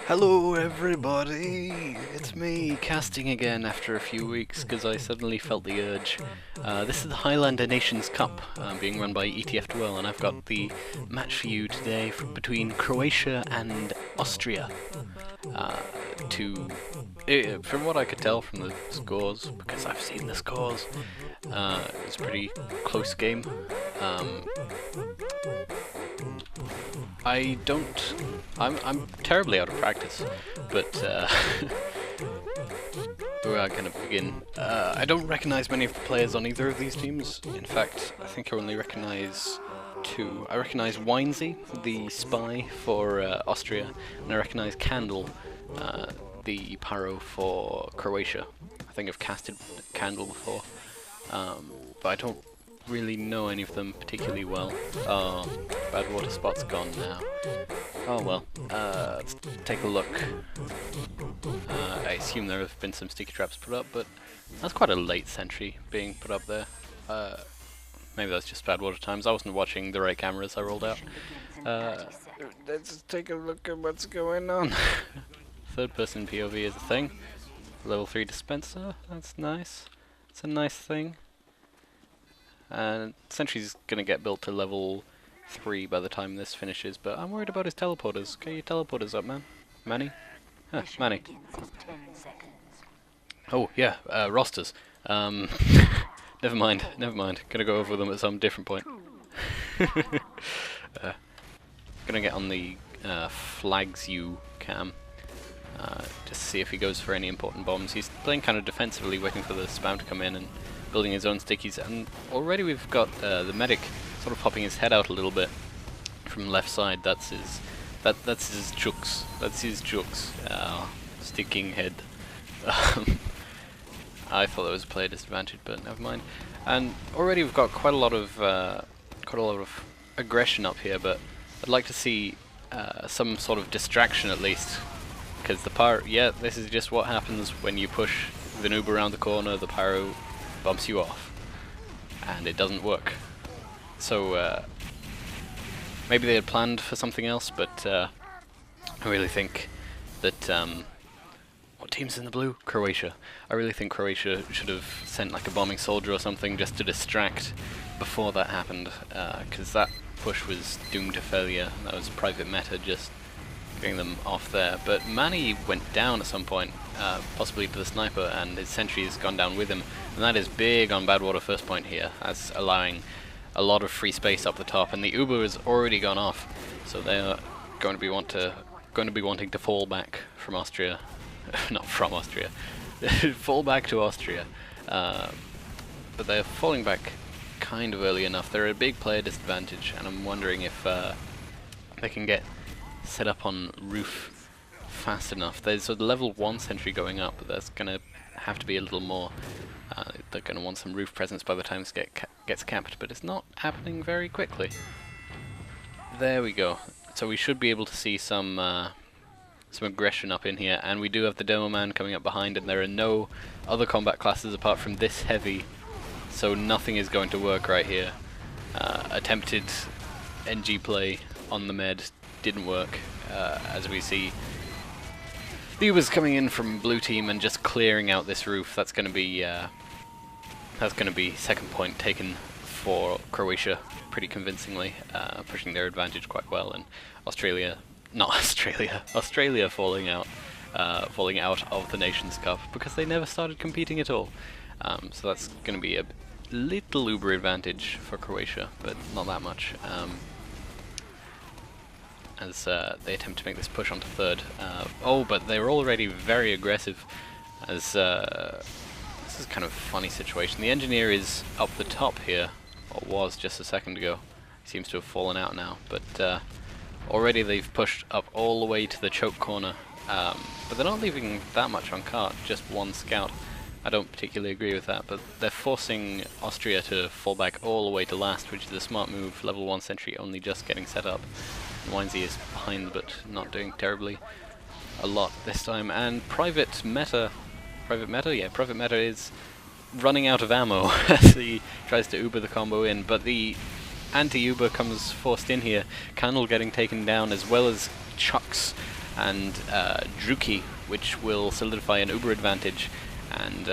Hello everybody, it's me casting again after a few weeks because I suddenly felt the urge. This is the Highlander Nations Cup being run by ETF2L, and I've got the match for you today between Croatia and Austria. From what I could tell from the scores, because I've seen the scores, it's a pretty close game. I'm terribly out of practice, but where I kind of begin. I don't recognize many of the players on either of these teams. In fact, I think I only recognize two. I recognize Winesy, the spy for Austria, and I recognize Candle, the pyro for Croatia. I think I've casted Candle before, but I don't really know any of them particularly well. Oh, Badwater spot's gone now. Oh well, let's take a look. I assume there have been some sticky traps put up, but that's quite a late sentry being put up there. Maybe that's just Badwater times. I wasn't watching the right cameras I rolled out. Let's take a look at what's going on. Third person POV is a thing. Level 3 dispenser, that's nice. It's a nice thing. And Sentry's gonna get built to level 3 by the time this finishes, but I'm worried about his teleporters. Get your teleporters up, man. Manny? Huh, Manny. Oh, yeah, rosters. Never mind. Gonna go over them at some different point. Gonna get on the flags you cam. Just see if he goes for any important bombs. He's playing kind of defensively, waiting for the spam to come in and building his own stickies, and already we've got the medic sort of popping his head out a little bit from left side. That's his jukes. That's his jukes. Sticking head. I thought that was a player disadvantage, but never mind. And already we've got quite a lot of aggression up here, but I'd like to see some sort of distraction at least, because the pyro. Yeah, this is just what happens when you push the noob around the corner. The pyro bumps you off, and it doesn't work. So maybe they had planned for something else, but I really think that what team's in the blue? Croatia. I really think Croatia should have sent like a bombing soldier or something just to distract before that happened, because that push was doomed to failure. That was private meta just getting them off there. But Manny went down at some point, possibly to the sniper, and his sentry has gone down with him, and that is big on Badwater first point here. That's allowing a lot of free space up the top, and the Uber has already gone off, so they're going to be wanting to fall back from Austria, not from Austria, fall back to Austria, but they're falling back kind of early enough. They're at a big player disadvantage, and I'm wondering if they can get set up on roof fast enough. There's a level 1 sentry going up, but that's gonna have to be a little more. They're gonna want some roof presence by the time this gets capped, but it's not happening very quickly. There we go. So we should be able to see some aggression up in here, and we do have the demo man coming up behind, and there are no other combat classes apart from this heavy, so nothing is going to work right here. Attempted NG play on the med didn't work, as we see the Uber's coming in from blue team and just clearing out this roof. That's going to be second point taken for Croatia pretty convincingly, pushing their advantage quite well, and Australia falling out of the Nations Cup because they never started competing at all. So that's going to be a little Uber advantage for Croatia, but not that much. As they attempt to make this push onto third. Oh, but they're already very aggressive, as this is kind of a funny situation. The engineer is up the top here, or was just a second ago. He seems to have fallen out now, but already they've pushed up all the way to the choke corner, but they're not leaving that much on cart, just one scout. I don't particularly agree with that, but they're forcing Austria to fall back all the way to last, which is a smart move. Level 1 sentry only just getting set up. Winesy is behind, but not doing terribly a lot this time. And Private Meta is running out of ammo as he tries to Uber the combo in, but the anti-Uber comes forced in here. Candle getting taken down, as well as Chucks and Druki, which will solidify an Uber advantage and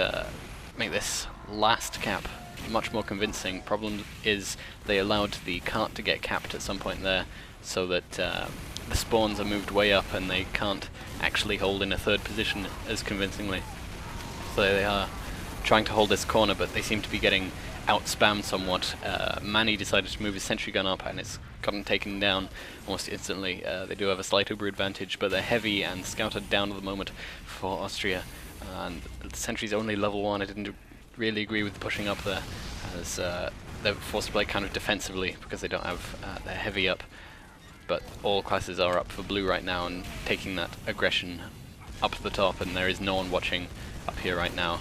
make this last cap much more convincing. Problem is they allowed the cart to get capped at some point there, so that the spawns are moved way up and they can't actually hold in a third position as convincingly. So they are trying to hold this corner, but they seem to be getting out-spammed somewhat. Manny decided to move his sentry gun up and it's gotten taken down almost instantly. They do have a slight Uber advantage, but they're heavy and scouted down at the moment for Austria. And the sentry's only level 1. I didn't really agree with pushing up there, as they're forced to play kind of defensively because they don't have their heavy up. But all classes are up for blue right now and taking that aggression up to the top, and there is no one watching up here right now.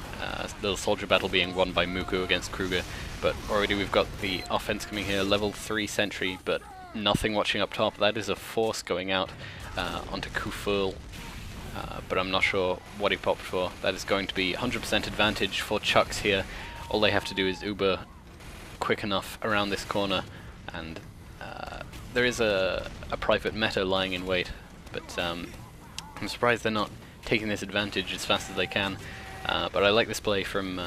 Little soldier battle being won by Muku against Kruger, but already we've got the offense coming here, level 3 sentry, but nothing watching up top. That is a force going out onto Kufurl, but I'm not sure what he popped for. That is going to be 100% advantage for Chucks here. All they have to do is Uber quick enough around this corner, and there is a private meta lying in wait, but I'm surprised they're not taking this advantage as fast as they can. But I like this play from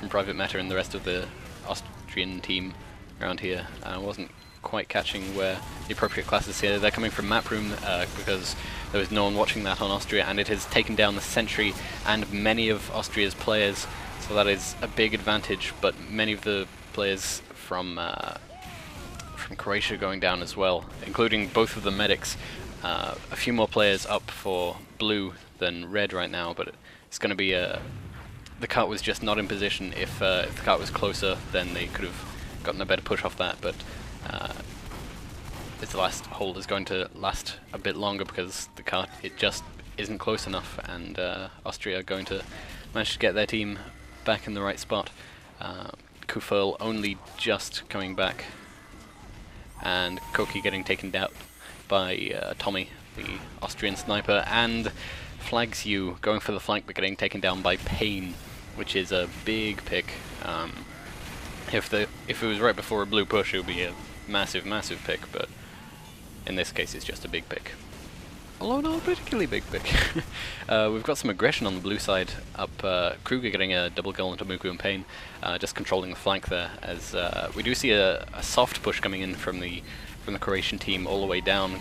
Private Meta and the rest of the Austrian team around here. I wasn't quite catching where the appropriate classes here. They're coming from Map Room because there was no one watching that on Austria, and it has taken down the sentry and many of Austria's players, so that is a big advantage. But many of the players from Croatia going down as well, including both of the medics. A few more players up for blue than red right now, but it's going to be the cart was just not in position. If the cart was closer, then they could have gotten a better push off that, but this last hold is going to last a bit longer because the cart, it just isn't close enough, and Austria are going to manage to get their team back in the right spot. Kufurl only just coming back, and Koki getting taken down by Tommy, the Austrian sniper, and Flags You going for the flank but getting taken down by Pain, which is a big pick. If it was right before a blue push, it would be a massive, massive pick, but in this case it's just a big pick. Although not a particularly big pick. We've got some aggression on the blue side up. Kruger getting a double kill into Muku and Pain, just controlling the flank there, as we do see a soft push coming in from the Croatian team all the way down.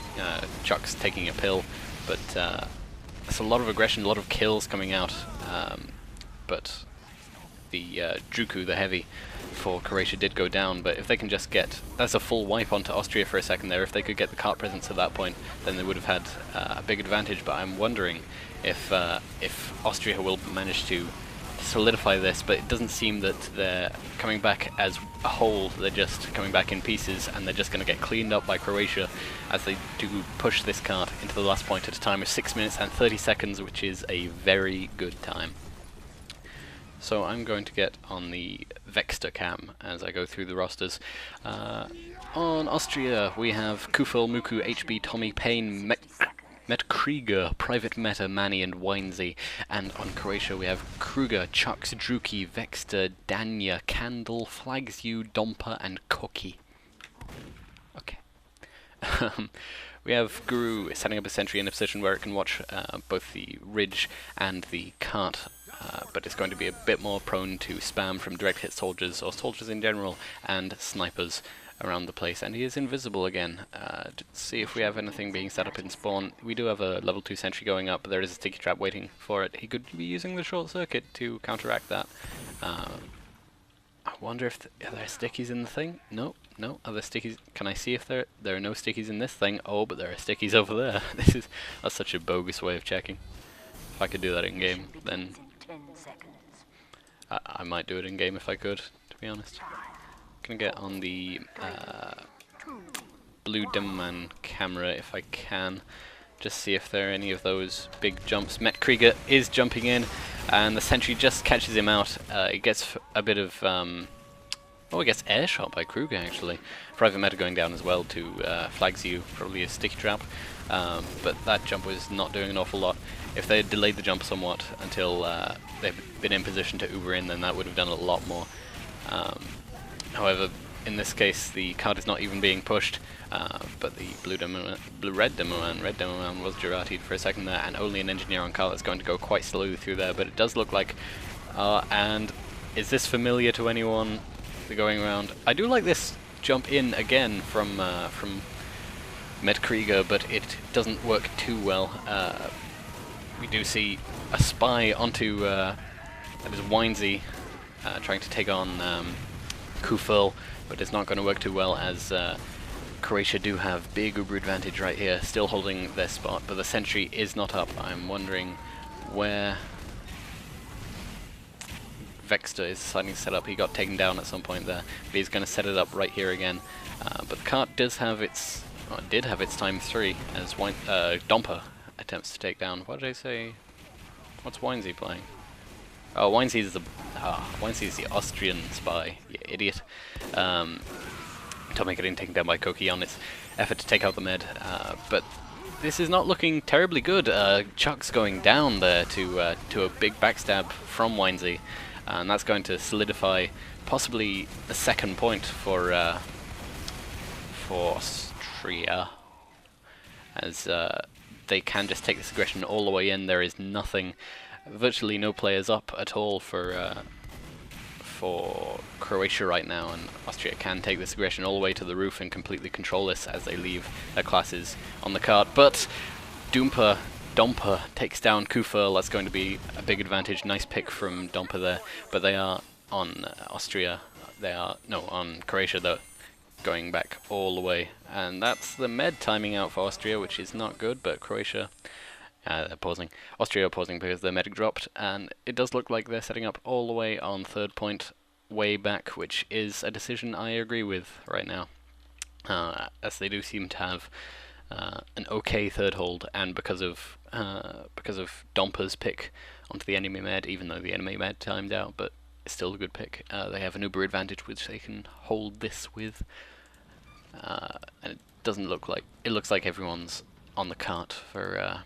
Chuck's taking a pill, but there's a lot of aggression, a lot of kills coming out, but the Druku, the heavy, for Croatia did go down, but if they can just get... That's a full wipe onto Austria for a second there. If they could get the cart presence at that point, then they would have had a big advantage, but I'm wondering if Austria will manage to solidify this, but it doesn't seem that they're coming back as a whole. They're just coming back in pieces, and they're just going to get cleaned up by Croatia as they do push this cart into the last point at a time of 6 minutes and 30 seconds, which is a very good time. So I'm going to get on the Vexter cam as I go through the rosters. On Austria we have Kufurl, Muku, HB, Tommy, Pain, Metkrieger, Private Meta, Manny and Winesy. And on Croatia we have Kruger, Chucks, Druki, Vexter, Danya, Candle, Flags You, Dompa and Koki. Okay. We have Guru setting up a sentry in a position where it can watch both the ridge and the cart, but it's going to be a bit more prone to spam from direct hit soldiers, or soldiers in general, and snipers around the place. And he is invisible again. To see if we have anything being set up in spawn. We do have a level 2 sentry going up, but there is a sticky trap waiting for it. He could be using the short circuit to counteract that. I wonder if are there stickies in the thing? No, no. Are there stickies? Can I see if there are no stickies in this thing? Oh, but there are stickies over there. That's such a bogus way of checking. If I could do that in game, then I might do it in game if I could, to be honest. I'm gonna get on the blue Demoman camera if I can, just see if there are any of those big jumps. Metkrieger is jumping in, and the sentry just catches him out. It gets a bit of oh, it gets air shot by Kruger actually. Private Meta going down as well to Flags You, probably a sticky trap. But that jump was not doing an awful lot. If they had delayed the jump somewhat until they've been in position to Uber in, then that would have done a lot more. However, in this case the card is not even being pushed, but the red demo man was Girati'd for a second there, and only an engineer on cart is going to go quite slowly through there, but it does look like, and is this familiar to anyone? The going around. I do like this jump in again from Medkrieger, but it doesn't work too well. We do see a spy onto that is Winesy trying to take on Kufel, but it's not going to work too well as Croatia do have big Uber advantage right here, still holding their spot, but the sentry is not up. I'm wondering where Vexter is deciding to set up. He got taken down at some point there, but he's going to set it up right here again. But the cart does have its, well, it did have its ×3 as Domper attempts to take down. What did I say? What's Winesy playing? Oh, Winesy is the Austrian spy. You idiot. Tommy getting taken down by Koki on its effort to take out the med, but this is not looking terribly good. Chuck's going down there to a big backstab from Winesy, and that's going to solidify possibly the second point for Austria, as they can just take this aggression all the way in. There is nothing, virtually no players up at all for Croatia right now, and Austria can take this aggression all the way to the roof and completely control this as they leave their classes on the cart. But Domper takes down Kufel. That's going to be a big advantage. Nice pick from Domper there, but they are on Austria. They are on Croatia though, going back all the way, and that's the med timing out for Austria, which is not good. But Croatia, they're pausing. Austria are pausing because their medic dropped, and it does look like they're setting up all the way on third point, way back, which is a decision I agree with right now, as they do seem to have an okay third hold, and because of Domper's pick onto the enemy med, even though the enemy med timed out, but it's still a good pick. They have an Uber advantage which they can hold this with, and it doesn't look like, it looks like everyone's on the cart for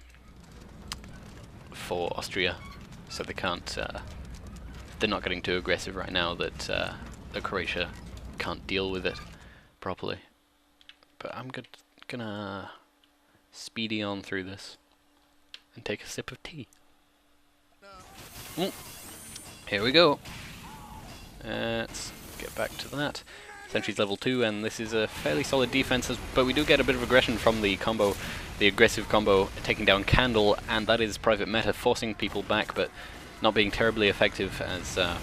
Austria, so they can't, they're not getting too aggressive right now that the Croatia can't deal with it properly. But I'm gonna speedy on through this and take a sip of tea. Here we go. Let's get back to that. Sentry's level 2, and this is a fairly solid defense, but we do get a bit of aggression from the combo, the aggressive combo taking down Candle, and that is Private Meta forcing people back, but not being terribly effective as the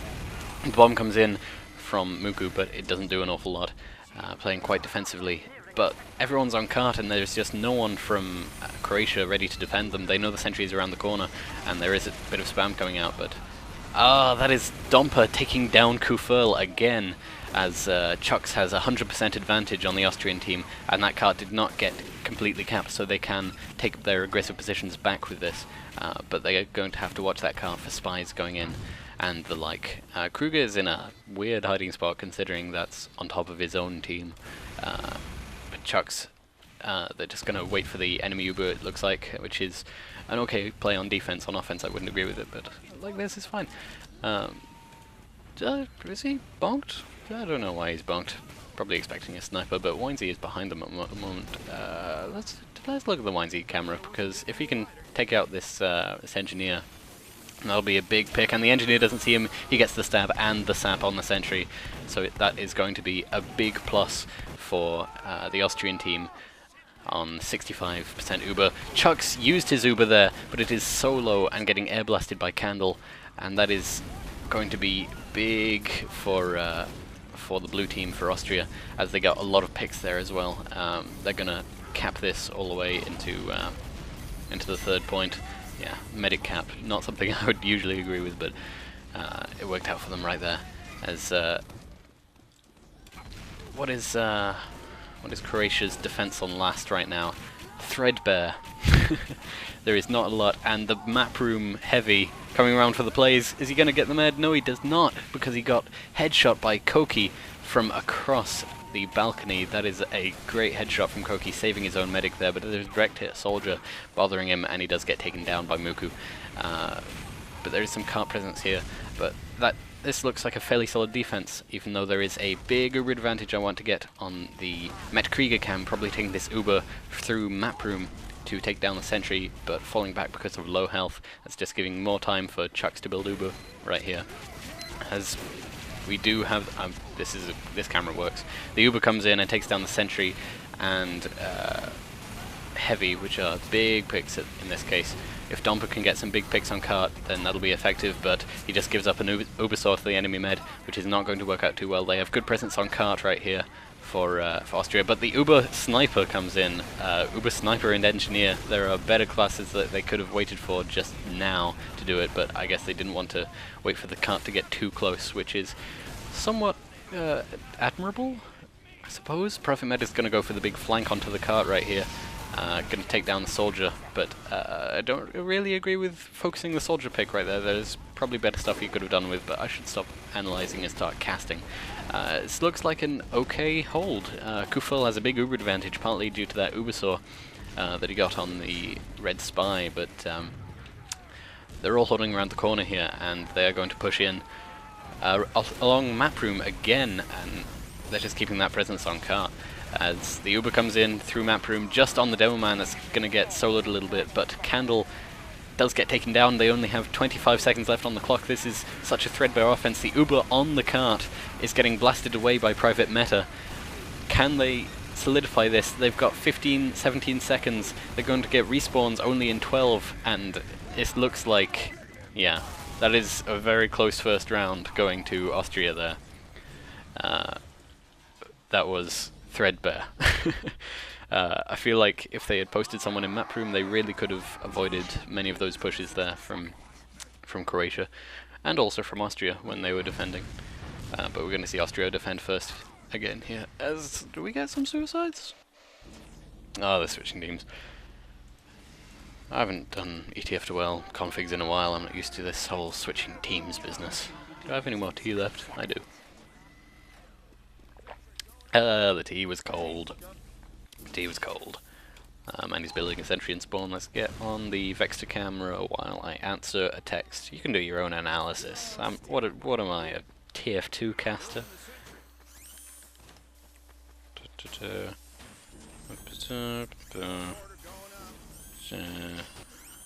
bomb comes in from Muku, but it doesn't do an awful lot, playing quite defensively. But everyone's on cart, and there's just no one from Croatia ready to defend them. They know the sentry's around the corner, and there is a bit of spam coming out, but that is Domper taking down Kufel again, as Chucks has 100% advantage on the Austrian team, and that cart did not get completely capped, so they can take their aggressive positions back with this, but they are going to have to watch that cart for spies going in and the like. Kruger is in a weird hiding spot considering that's on top of his own team, but Chucks, they're just going to wait for the enemy Uber, it looks like, which is an okay play on defense. On offense I wouldn't agree with it, but like this is fine. Is he bonked? I don't know why he's bonked. Probably expecting a sniper, but Winesy is behind them at the moment. Let's look at the Winesy camera, because if he can take out this engineer, that'll be a big pick, and the engineer doesn't see him. He gets the stab and the sap on the sentry, so that is going to be a big plus for the Austrian team on 65% Uber. Chucks used his Uber there, but it is so low and getting air blasted by Candle, and that is going to be big for the blue team, for Austria, as they got a lot of picks there as well. They're gonna cap this all the way into the third point. Yeah, medic cap, not something I would usually agree with, but it worked out for them right there. As what is Croatia's defense on last right now? Threadbare. There is not a lot, and the map room heavy coming around for the plays. Is he going to get the med? No, he does not, because he got headshot by Koki from across the balcony. That is a great headshot from Koki, saving his own medic there, but there's a direct hit soldier bothering him, and he does get taken down by Muku. But there is some cart presence here, but that this looks like a fairly solid defense, even though there is a big Uber advantage I want to get on the Met Krieger cam, probably taking this Uber through map room to take down the sentry, but falling back because of low health. That's just giving more time for Chucks to build Uber right here. As we do have, this camera works. The Uber comes in and takes down the sentry, and Heavy, which are big picks in this case. If Domper can get some big picks on cart, then that'll be effective, but he just gives up an Uber saw to the enemy med, which is not going to work out too well. They have good presence on cart right here for Austria, but the Uber Sniper comes in. Uber Sniper and Engineer, there are better classes that they could have waited for just now to do it, but I guess they didn't want to wait for the cart to get too close, which is somewhat admirable, I suppose. Prophet Med is going to go for the big flank onto the cart right here. Going to take down the soldier, but I don't really agree with focusing the soldier pick right there. There's probably better stuff you could have done with, but I should stop analyzing and start casting. This looks like an okay hold. Kufel has a big Uber advantage, partly due to that Uber saw that he got on the red spy, but they're all holding around the corner here, and they are going to push in along map room again, and they're just keeping that presence on cart. As the Uber comes in through map room, just on the demo man that's going to get soloed a little bit, but Candle does get taken down. They only have 25 seconds left on the clock. This is such a threadbare offense. The Uber on the cart is getting blasted away by Private Meta. Can they solidify this? They've got 15, 17 seconds. They're going to get respawns only in 12, and it looks like, yeah, that is a very close first round going to Austria there. That was threadbare. I feel like if they had posted someone in map room, they really could have avoided many of those pushes there from Croatia, and also from Austria when they were defending. But we're going to see Austria defend first again here. Do we get some suicides? Oh, they're switching teams. I haven't done ETF2L configs in a while. I'm not used to this whole switching teams business. Do I have any more tea left? I do. The tea was cold. The tea was cold. And he's building a sentry and spawn. Let's get on the Vexter camera while I answer a text. You can do your own analysis. What am I, a TF2 caster?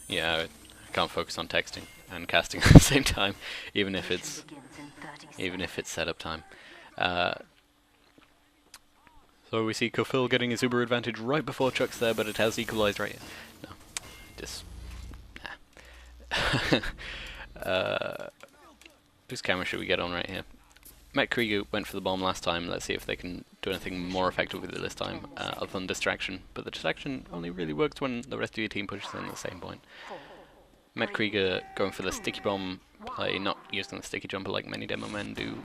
Yeah, I can't focus on texting and casting at the same time, even if it's setup time. So we see Kofil getting his Uber advantage right before Chuck's there, but it has equalized right here. No, just whose camera should we get on right here? Met Krieger went for the bomb last time. Let's see if they can do anything more effective with it this time, other than distraction. But the distraction only really works when the rest of your team pushes in at the same point. Met Krieger going for the sticky bomb play, not using the sticky jumper like many demo men do.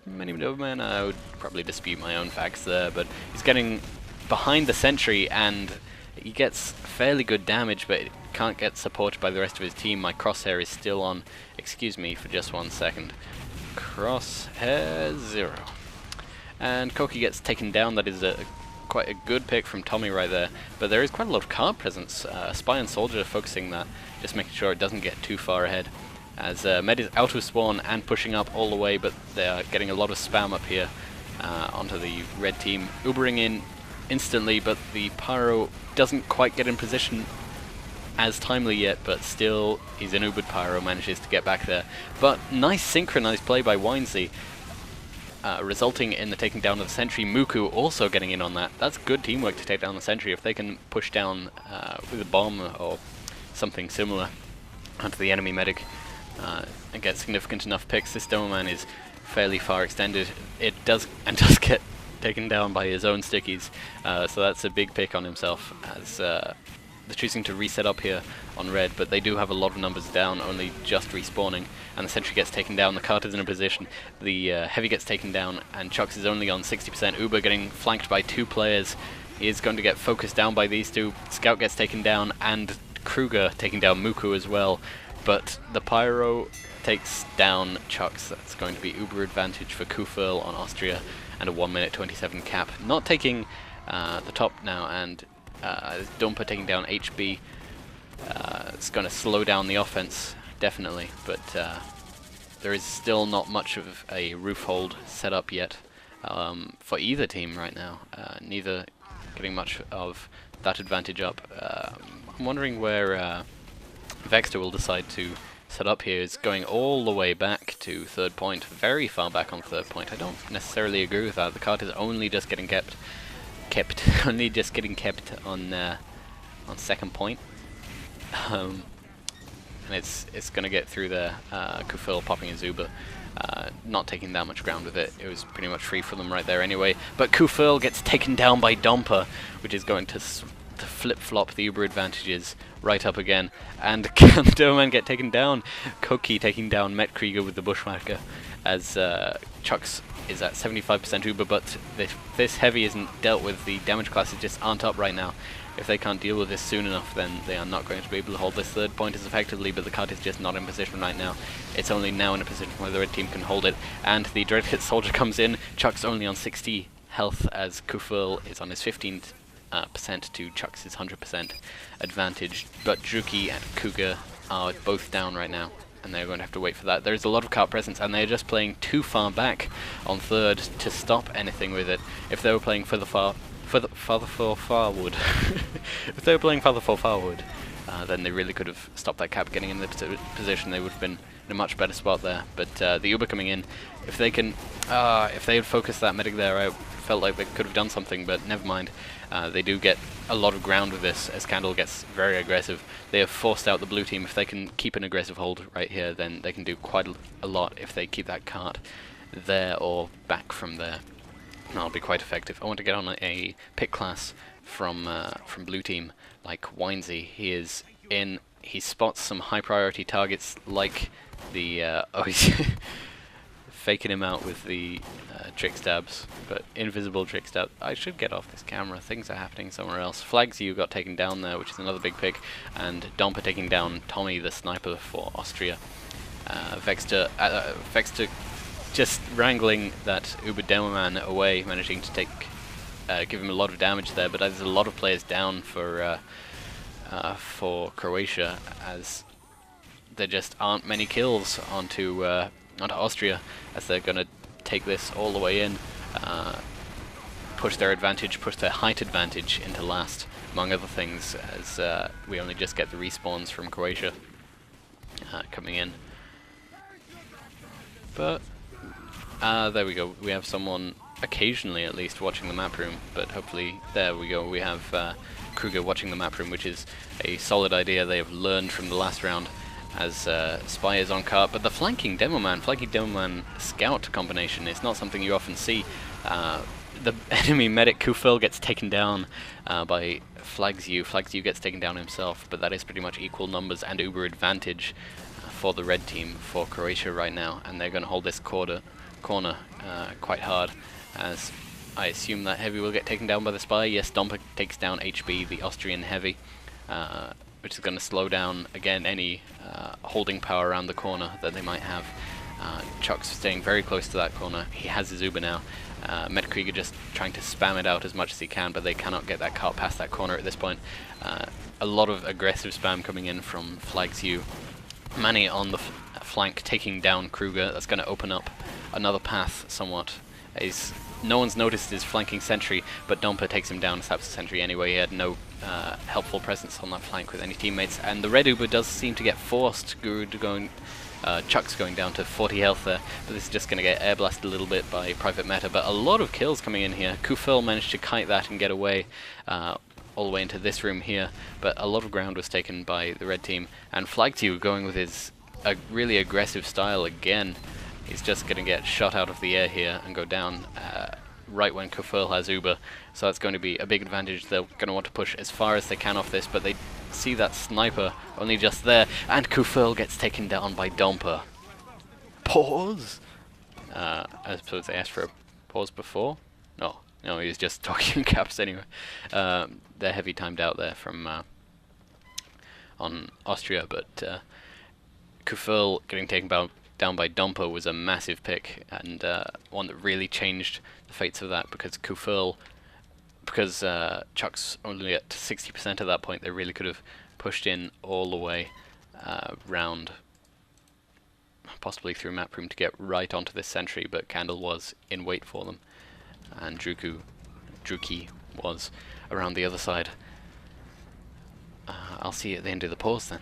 Many demo men, I would probably dispute my own facts there, but he's getting behind the sentry and he gets fairly good damage, but it can't get supported by the rest of his team. My crosshair is still on. Excuse me for just 1 second. Crosshair 0. And Koki gets taken down. That is quite a good pick from Tommy right there, but there is quite a lot of card presence. Spy and Soldier focusing that, just making sure it doesn't get too far ahead. As Med is out of spawn and pushing up all the way, but they are getting a lot of spam up here onto the red team. Ubering in instantly, but the Pyro doesn't quite get in position as timely yet, but still he's an Ubered Pyro, manages to get back there. But nice synchronized play by Winesy, resulting in the taking down of the sentry. Muku also getting in on that. That's good teamwork to take down the sentry. If they can push down with a bomb or something similar onto the enemy medic and get significant enough picks, this demo man is fairly far extended. It does get taken down by his own stickies, so that's a big pick on himself, as they're choosing to reset up here on red, but they do have a lot of numbers down, only just respawning, and the sentry gets taken down. The cart is in a position, the heavy gets taken down, and Chucks is only on 60%. Uber getting flanked by 2 players. He is going to get focused down by these 2. Scout gets taken down, and Kruger taking down Muku as well, but the Pyro takes down Chucks. That's going to be Uber advantage for Kufel on Austria, and a 1 minute 27 cap. Not taking the top now, and Dumper taking down HB. It's going to slow down the offense, definitely, but there is still not much of a roof hold set up yet for either team right now. Neither getting much of that advantage up. I'm wondering where Vexter will decide to set up here. Is going all the way back to third point, very far back on third point. I don't necessarily agree with that. The cart is only just getting kept only just getting kept on second point. And it's going to get through there. Kufil popping his Uber, not taking that much ground with it. It was pretty much free for them right there anyway. But Kufil gets taken down by Domper, which is going to flip-flop the Uber advantages right up again. And can Doman get taken down? Koki taking down Metkrieger with the Bushwhacker, as Chucks is at 75% Uber, but this heavy isn't dealt with. The damage classes just aren't up right now. If they can't deal with this soon enough, then they are not going to be able to hold this third point as effectively, but the cart is just not in position right now. It's only now in a position where the red team can hold it, and the Dread Hit Soldier comes in. Chuck's only on 60 health, as Kufil is on his 15% to Chuck's 100% advantage, but Druki and Kuga are both down right now, and they're going to have to wait for that. There's a lot of cart presence, and they're just playing too far back on third to stop anything with it. If they were playing further forward, if they were playing further forward, then they really could have stopped that cap getting in the position. They would have been in a much better spot there. But the Uber coming in, if they had focused that medic there, I felt like they could have done something, but never mind. They do get a lot of ground with this, as Candle gets very aggressive. They have forced out the blue team. If they can keep an aggressive hold right here, then they can do quite a lot if they keep that cart there or back from there. That'll be quite effective. I want to get on a pick class from blue team, like Winesy. He spots some high priority targets like the he's faking him out with the trick stabs, but invisible trick stab. I should get off this camera. Things are happening somewhere else. Flags you got taken down there, which is another big pick, and Domper taking down Tommy the sniper for Austria. Vexter just wrangling that Uber Demoman away, managing to give him a lot of damage there, but there's a lot of players down for Croatia, as there just aren't many kills onto Austria, as they're going to take this all the way in, push their height advantage into last, among other things, as we only just get the respawns from Croatia coming in. But there we go. We have someone occasionally, at least, watching the map room. But hopefully, there we go. We have Kruger watching the map room, which is a solid idea. They have learned from the last round, as Spy is on cart. But the flanking Demoman scout combination is not something you often see. The enemy medic Kufil gets taken down by Flagsu. Flagsu gets taken down himself, but that is pretty much equal numbers and Uber advantage for the red team for Croatia right now, and they're going to hold this corner quite hard, as I assume that heavy will get taken down by the Spy. Yes, Domper takes down HB, the Austrian heavy, which is going to slow down again any holding power around the corner that they might have. Chuck's staying very close to that corner. He has his Uber now. Metkrieger just trying to spam it out as much as he can, but they cannot get that cart past that corner at this point. A lot of aggressive spam coming in from Flagsu. Manny on the flank taking down Kruger. That's going to open up another path somewhat. No one's noticed his flanking sentry, but Domper takes him down, slaps the sentry anyway. He had no helpful presence on that flank with any teammates, and the red Uber does seem to get forced. Chuck's going down to 40 health there, but this is just going to get air blasted a little bit by Private Meta, but a lot of kills coming in here. Kufil managed to kite that and get away all the way into this room here, but a lot of ground was taken by the red team, and Flagtu going with his really aggressive style again. He's just going to get shot out of the air here and go down right when Kufil has Uber, so that's going to be a big advantage. They're going to want to push as far as they can off this, but they see that sniper only just there, and Kufil gets taken down by Domper. Pause? I suppose they asked for a pause before? No, he was just talking in caps anyway. They're heavy timed out there from on Austria, but Kufil getting taken down by Domper was a massive pick, and one that really changed the fates of that, because because Chuck's only at 60% at that point, they really could have pushed in all the way round. possibly through map room to get right onto this sentry, but Candle was in wait for them, and Druki was around the other side. I'll see you at the end of the pause then.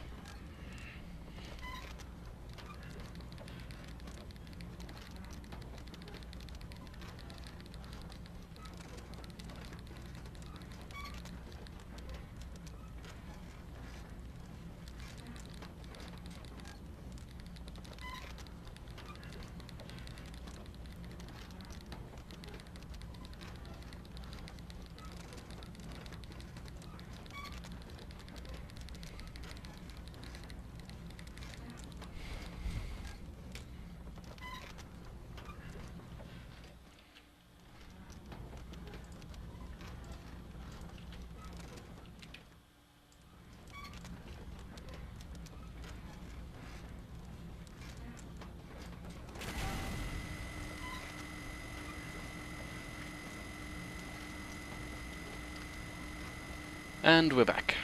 And we're back.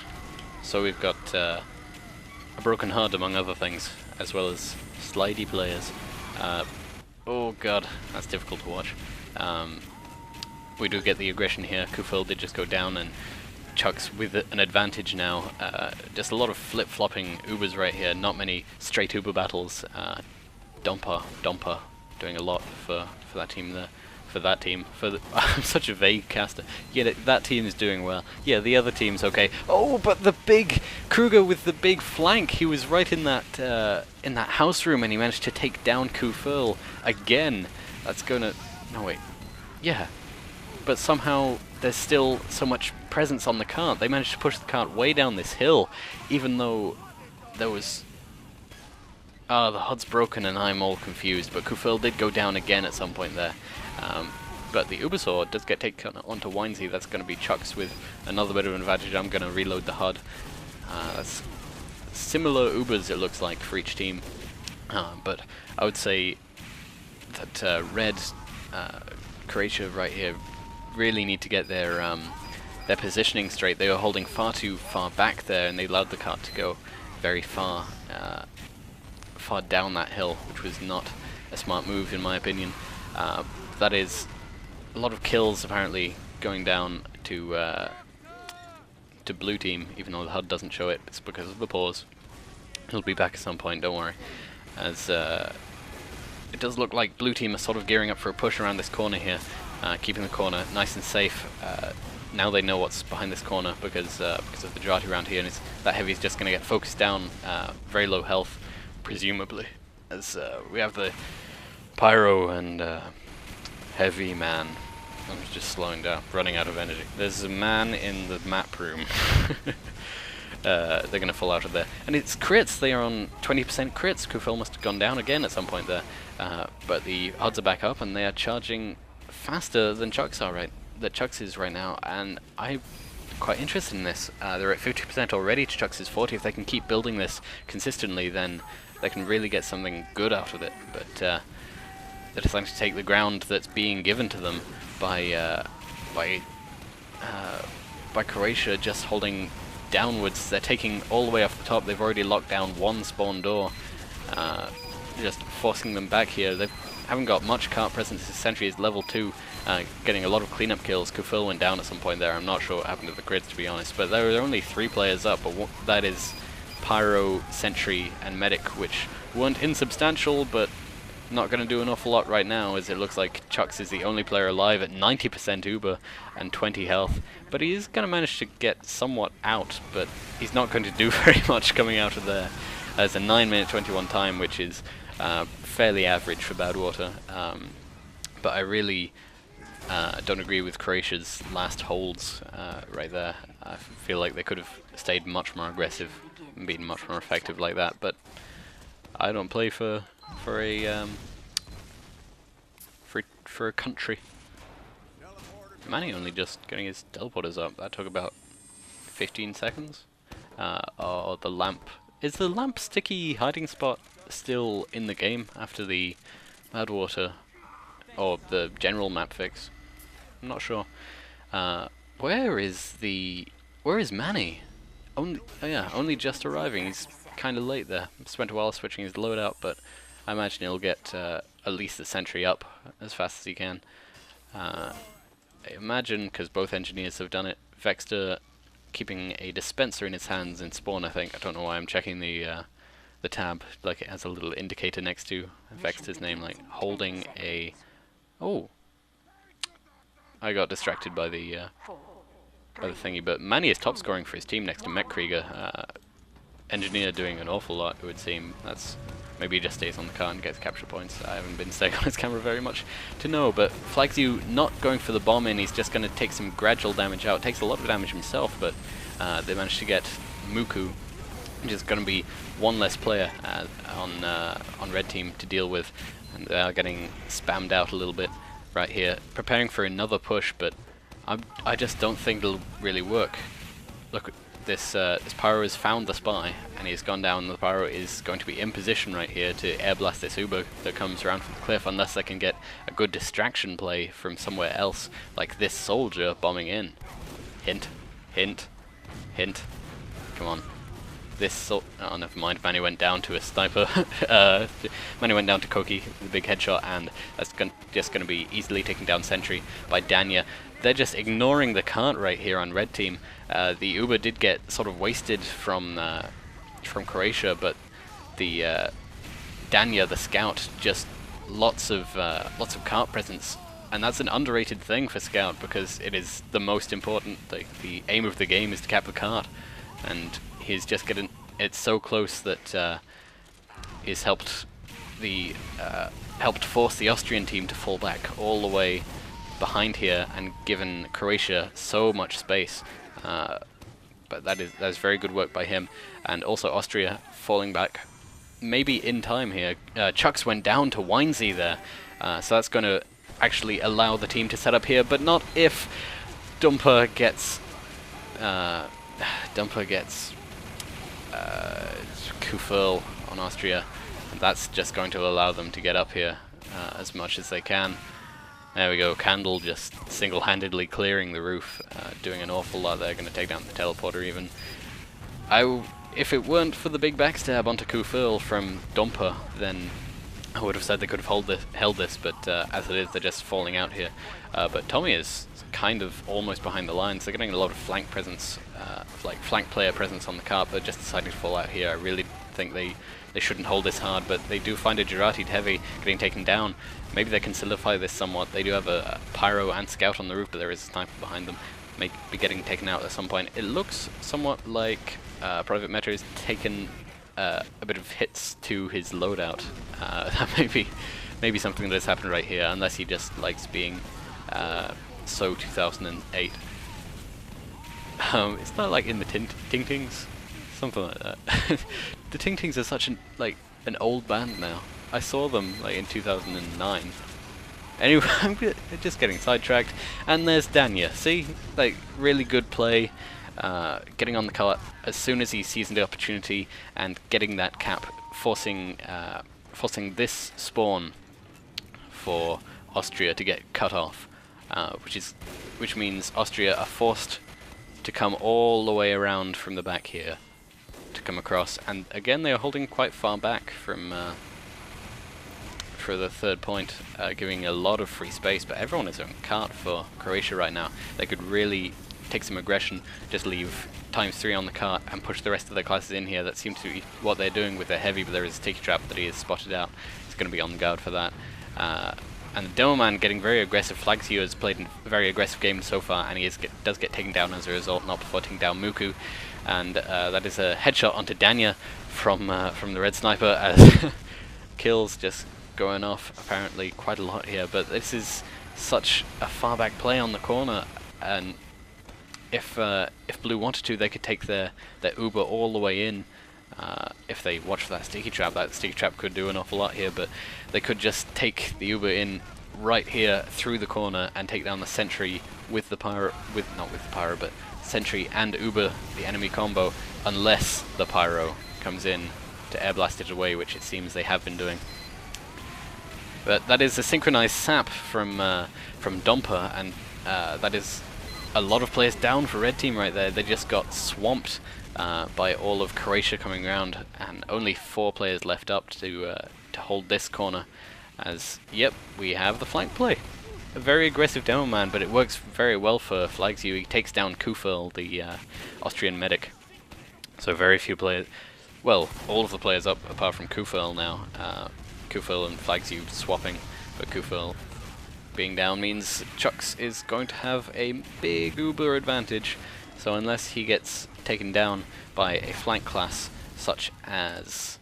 So we've got a broken HUD among other things, as well as slidey players. Oh god, that's difficult to watch. We do get the aggression here. Kufil did just go down, and Chuck's with an advantage now. Just a lot of flip-flopping Ubers right here, not many straight Uber battles. Dompa doing a lot for that team there. I'm such a vague caster. Yeah, that team is doing well. Yeah, the other team's okay. Oh, but the big Kruger with the big flank. He was right in that house room, and he managed to take down Kufil again. That's gonna. No wait. Yeah, but somehow there's still so much presence on the cart. They managed to push the cart way down this hill, even though there was. The HUD's broken and I'm all confused, but Kufil did go down again at some point there. But the Ubersaw does get taken onto Winesy. That's going to be Chucks with another bit of an advantage. I'm going to reload the HUD. That's similar Ubers, it looks like, for each team. But I would say that Red, Croatia right here, really need to get their positioning straight. They were holding far too far back there, and they allowed the cart to go very far down that hill, which was not a smart move in my opinion. That is a lot of kills apparently going down to blue team, even though the HUD doesn't show it. It's because of the pause. He'll be back at some point, don't worry. As it does look like blue team are sort of gearing up for a push around this corner here, keeping the corner nice and safe. Now they know what's behind this corner because of the Jati around here, and that heavy is just going to get focused down, very low health, presumably, as we have the Pyro and Heavy man. I'm just slowing down, running out of energy. There's a man in the map room. They're going to fall out of there. And it's crits, they are on 20% crits. Kufil must have gone down again at some point there. But the odds are back up, and they are charging faster than Chucks are Chucks is right now, and I'm quite interested in this. They're at 50% already to Chucks' 40. If they can keep building this consistently, then they can really get something good out of it. But they're deciding to take the ground that's being given to them by Croatia just holding downwards. They're taking all the way off the top. They've already locked down one spawn door, just forcing them back here. They haven't got much cart presence. This sentry is level 2, getting a lot of cleanup kills. Kufil went down at some point there. I'm not sure what happened to the grids, to be honest, but there are only 3 players up, but that is Pyro, Sentry and Medic, which weren't insubstantial, but not going to do an awful lot right now, as it looks like Chucks is the only player alive at 90% Uber and 20 health. But he is going to manage to get somewhat out, but he's not going to do very much coming out of there. There's a 9-minute 21 time, which is fairly average for Badwater. But I really don't agree with Croatia's last holds right there. I feel like they could have stayed much more aggressive and been much more effective like that, but I don't play for a country. Manny only just getting his teleporters up. That took about 15 seconds. Oh, the lamp. Is the lamp sticky hiding spot still in the game after the Badwater or the general map fix? I'm not sure. Where is Manny? Only just arriving. He's kind of late there. Spent a while switching his loadout, but I imagine he'll get at least the sentry up as fast as he can. I imagine, because both engineers have done it, Vexter keeping a dispenser in his hands in spawn, I think. I don't know why I'm checking the tab, like it has a little indicator next to Vexter's name, like holding a... Oh! I got distracted by the thingy, but Manny is top scoring for his team next to Metkrieger. Engineer doing an awful lot, it would seem. That's maybe he just stays on the car and gets capture points. I haven't been staying on his camera very much to know, but Flagzu not going for the bomb in, he's just going to take some gradual damage out. Takes a lot of damage himself, but they managed to get Muku, which is going to be one less player on red team to deal with, and they are getting spammed out a little bit right here, preparing for another push, but I just don't think it'll really work. Look, this Pyro has found the spy, and he's gone down. The Pyro is going to be in position right here to air blast this Uber that comes around from the cliff, unless they can get a good distraction play from somewhere else, like this soldier bombing in. Hint, hint, hint. Come on. Oh, never mind. Manny went down to a sniper. Manny went down to Koki with a big headshot, and that's just going to be easily taken down sentry by Danya. They're just ignoring the cart right here on red team. The Uber did get sort of wasted from Croatia, but the Danya, the scout, just lots of cart presence, and that's an underrated thing for scout, because it is the most important. The aim of the game is to cap the cart, and he's just getting it so close that he's helped force the Austrian team to fall back all the way behind here and given Croatia so much space. But that's very good work by him, and also Austria falling back maybe in time here. Chucks went down to Winesy there, so that's going to actually allow the team to set up here, but not if Dumper gets Kufel on Austria, and that's just going to allow them to get up here as much as they can. There we go, Candle just single-handedly clearing the roof, doing an awful lot there, going to take down the teleporter even. If it weren't for the big backstab onto Kufel from Dumper, then I would have said they could have held this, but as it is, they're just falling out here. But Tommy is kind of almost behind the lines. They're getting a lot of flank presence, like flank player presence on the cart, but just deciding to fall out here. I really think they shouldn't hold this hard, but they do find a Girardi heavy getting taken down. Maybe they can solidify this somewhat. They do have a Pyro and Scout on the roof, but there is a sniper behind them. May be getting taken out at some point. It looks somewhat like Private Meta has taken a bit of hits to his loadout. That may be something that has happened right here, unless he just likes being so 2008. It's not like in the Ting-Tings, something like that. The Ting-Tings are such an old band now. I saw them like in 2009. Anyway, I'm just getting sidetracked. And there's Danya. See, like really good play, getting on the cart as soon as he sees the opportunity and getting that cap, forcing this spawn for Austria to get cut off, which means Austria are forced to come all the way around from the back here to come across, and again they are holding quite far back from for the third point, giving a lot of free space, but everyone is on cart for Croatia right now. They could really take some aggression, just leave ×3 on the cart and push the rest of their classes in here. That seems to be what they're doing with their heavy, but there is a sticky trap that he has spotted out. He's going to be on guard for that. And the Demo Man getting very aggressive. Flagzu has played a very aggressive game so far, and he does get taken down as a result, not before taking down Muku. And that is a headshot onto Danya from the red sniper, as kills just going off apparently quite a lot here. But this is such a far back play on the corner, and if Blue wanted to, they could take their Uber all the way in. If they watch for that sticky trap could do an awful lot here, but they could just take the Uber in right here through the corner and take down the sentry with the Pyro, but sentry and Uber, the enemy combo, unless the Pyro comes in to air blast it away, which it seems they have been doing. But that is a synchronized sap from Domper, and that is a lot of players down for red team right there. They just got swamped by all of Croatia coming around, and only 4 players left up to to hold this corner. As, yep, we have the flank play. A very aggressive demo man, but it works very well for Flagzu. He takes down Kufel, the Austrian medic. So very few players, well, all of the players up apart from Kufel now. Kufel and Flagzu swapping, but Kufel being down means Chucks is going to have a big uber advantage. So unless he gets taken down by a flank class such as...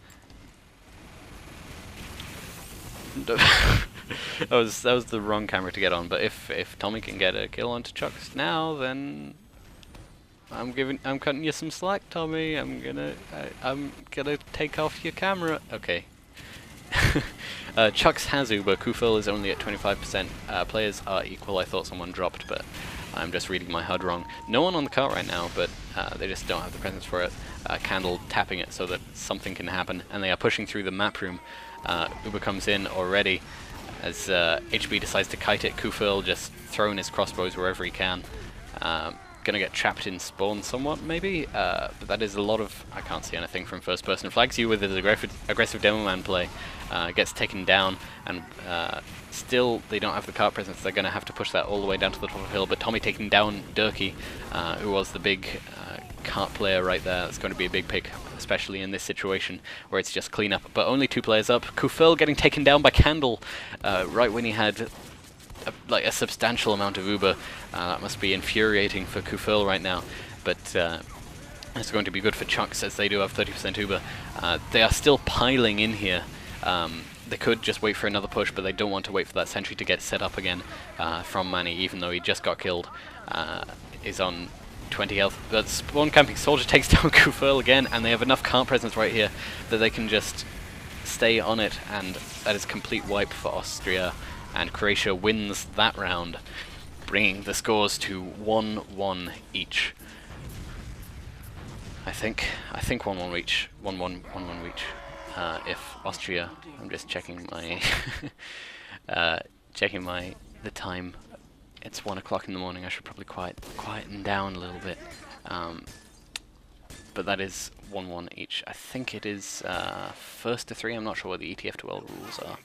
that was the wrong camera to get on, but if Tommy can get a kill onto Chucks now, then I'm cutting you some slack, Tommy. I'm gonna take off your camera. Okay. Chucks has Uber. Kufel is only at 25%. Players are equal. I thought someone dropped, but I'm just reading my HUD wrong. No one on the cart right now, but they just don't have the presence for it. Candle tapping it so that something can happen, and they are pushing through the map room. Uber comes in already as HB decides to kite it. Kufel just throwing his crossbows wherever he can. Gonna get trapped in spawn somewhat, maybe, but that is a lot of... I can't see anything from first person. Flagzu with his aggressive demo man play gets taken down, and still they don't have the cart presence. They're gonna have to push that all the way down to the top of the hill, but Tommy taking down Durkee, who was the big cart player right there. That's going to be a big pick, especially in this situation where it's just clean up, but only 2 players up. Kufel getting taken down by Candle right when he had like a substantial amount of Uber. That must be infuriating for Kufel right now, but it's going to be good for Chucks as they do have 30% Uber. They are still piling in here. They could just wait for another push, but they don't want to wait for that sentry to get set up again from Manny, even though he just got killed. Is on 20 health. But spawn camping soldier takes down Kufel again, and they have enough cart presence right here that they can just stay on it, and that is complete wipe for Austria. And Croatia wins that round, bringing the scores to 1-1 each. I think 1-1 each. 1-1 each. If Austria, I'm just checking my the time. It's 1 o'clock in the morning. I should probably quieten down a little bit. But that is 1-1 each. I think it is first to 3. I'm not sure what the ETF2L rules are.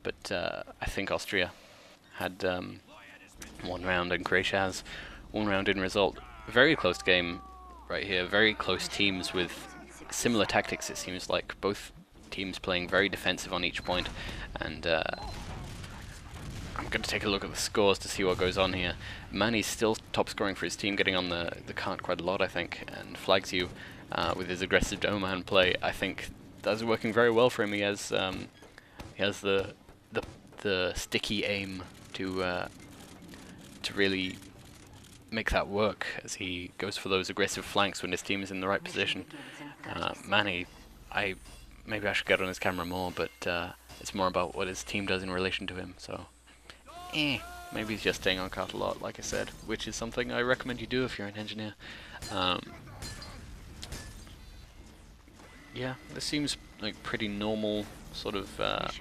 But I think Austria had 1 round and Croatia has 1 round in result. Very close game right here. Very close teams with similar tactics, it seems like. Both teams playing very defensive on each point. And I'm going to take a look at the scores to see what goes on here. Manny's still top scoring for his team, getting on the cart quite a lot, I think. And Flagzu with his aggressive doman play, I think that's working very well for him. He has the sticky aim to really make that work as he goes for those aggressive flanks when his team is in the right position. Manny, maybe I should get on his camera more, but it's more about what his team does in relation to him. So, maybe he's just staying on cart a lot, like I said, which is something I recommend you do if you're an engineer. Yeah, this seems like pretty normal sort of.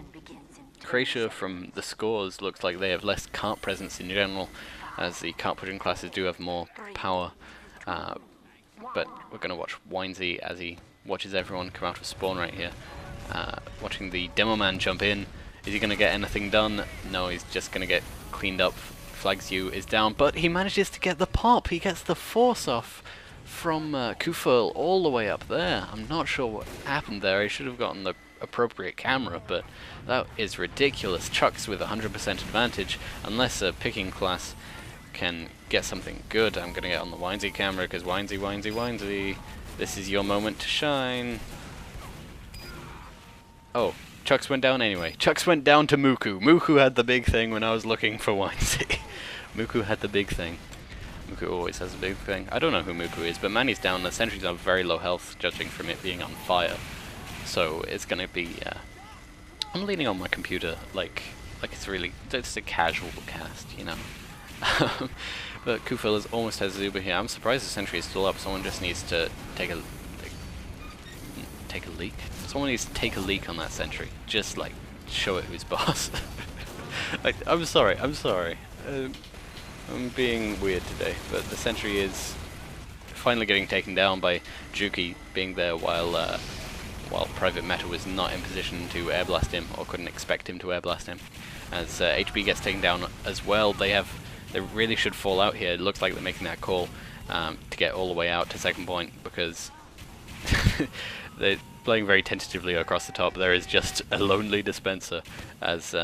Croatia, from the scores, looks like they have less cart presence in general, as the cart pushing classes do have more power. But we're going to watch Winesy as he watches everyone come out of spawn right here. Watching the demo man jump in. Is he going to get anything done? No, he's just going to get cleaned up. Flagzu is down, but he manages to get the pop. He gets the force off from Kufel all the way up there. I'm not sure what happened there. He should have gotten the appropriate camera, but that is ridiculous. Chucks with 100% advantage, unless a picking class can get something good. I'm gonna get on the Winesy camera, because Winesy, this is your moment to shine. Oh, Chucks went down anyway. Chucks went down to Muku. Muku had the big thing when I was looking for Winesy. Muku had the big thing. Muku always has a big thing. I don't know who Muku is, but Manny's down. The sentry's on very low health, judging from it being on fire. So it's gonna be. I'm leaning on my computer like it's a casual cast, you know. But Kufel is almost has Zuba here. I'm surprised the sentry is still up. Someone just needs to take a leak. Someone needs to take a leak on that sentry. Just like show it who's boss. Like, I'm sorry. I'm being weird today, but the sentry is finally getting taken down by Juki being there while while Private Meta was not in position to airblast him, or couldn't expect him to airblast him. As HB gets taken down as well, they really should fall out here. It looks like they're making that call to get all the way out to second point, because they're playing very tentatively across the top. There is just a lonely dispenser, as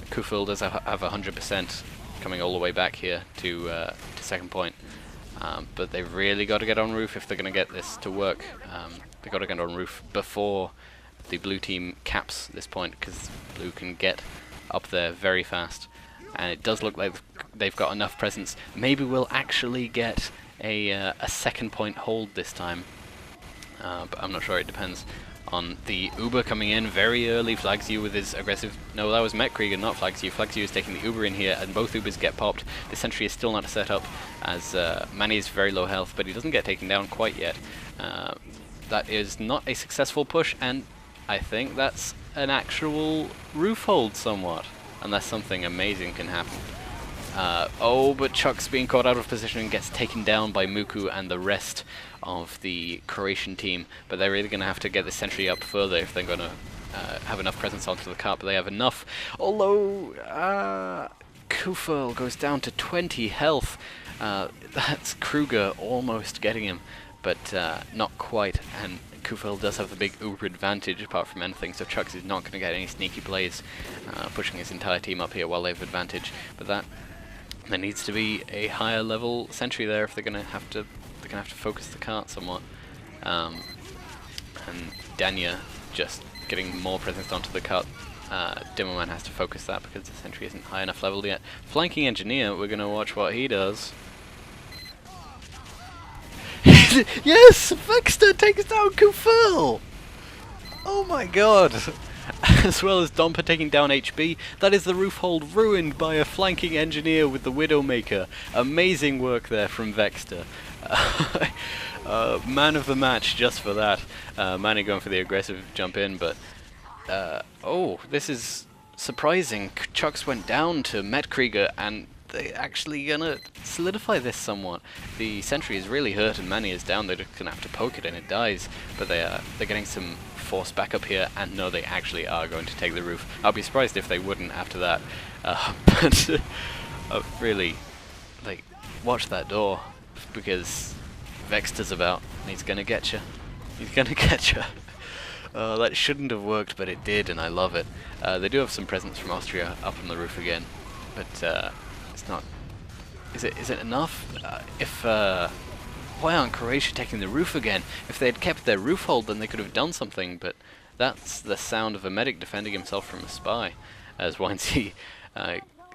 Kufil does have 100% coming all the way back here to second point. But they've really got to get on roof if they're going to get this to work. They've got to get on roof before the blue team caps this point, because blue can get up there very fast. And it does look like they've got enough presence. Maybe we'll actually get a second point hold this time. But I'm not sure. It depends on the Uber coming in very early. Flags you with his aggressive... No, that was Metkrieger, not Flags you. Flags you is taking the Uber in here, and both Ubers get popped. The sentry is still not set up, as Manny is very low health, but he doesn't get taken down quite yet. That is not a successful push, and I think that's an actual roof hold somewhat, unless something amazing can happen. Oh, but Chuck's being caught out of position and gets taken down by Muku and the rest of the Croatian team, but they're really going to have to get the sentry up further if they're going to have enough presence onto the cart, but they have enough. Although, Kufel goes down to 20 health. That's Kruger almost getting him, but not quite, and Kufel does have the big Uber advantage apart from anything, so Chucks is not going to get any sneaky plays, pushing his entire team up here while they have advantage, but there needs to be a higher level sentry there if they're going to have to focus the cart somewhat. And Danya just getting more presence onto the cart. Dimmerman has to focus that because the sentry isn't high enough leveled yet. Flanking engineer, we're going to watch what he does. Yes! Vexter takes down Kufel! Oh my god! As well as Domper taking down HB. That is the roof hold ruined by a flanking engineer with the Widowmaker. Amazing work there from Vexter. Man of the match just for that. Manny going for the aggressive jump in, but oh, this is surprising. Chucks went down to Metkrieger, and they're actually gonna solidify this somewhat. The sentry is really hurt and Manny is down. They're just gonna have to poke it and it dies, but they're getting some force back up here, and no, they actually are going to take the roof. I'll be surprised if they wouldn't after that. But really, like, watch that door, because Vexter's about, and he's gonna get you. He's gonna get you. That shouldn't have worked, but it did, and I love it. They do have some presence from Austria up on the roof again, but it's not. Is it enough? Why aren't Croatia taking the roof again? If they had kept their roof hold, then they could have done something, but that's the sound of a medic defending himself from a spy. As Winesy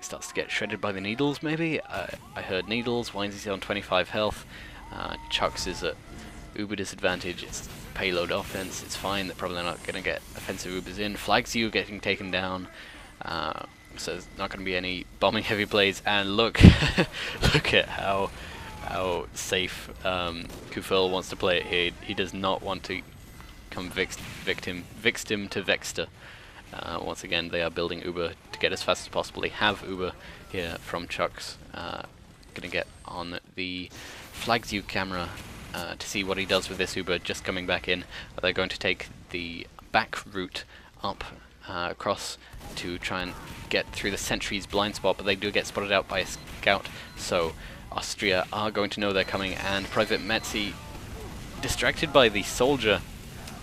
starts to get shredded by the needles, maybe? I heard needles. Winesy's on 25 health. Chucks is at Uber disadvantage. It's payload offense. It's fine. They're probably not going to get offensive Ubers in. Flags you getting taken down. So there's not going to be any bombing heavy plays. And look, look at how safe Kufel wants to play it here. He does not want to come victim to Vexter. Once again, they are building Uber to get as fast as possible. They have Uber here from Chucks. Gonna get on the Flags You camera to see what he does with this Uber just coming back in. They're going to take the back route up across to try and get through the sentry's blind spot, but they do get spotted out by a scout, so Austria are going to know they're coming, and Private Metzi distracted by the soldier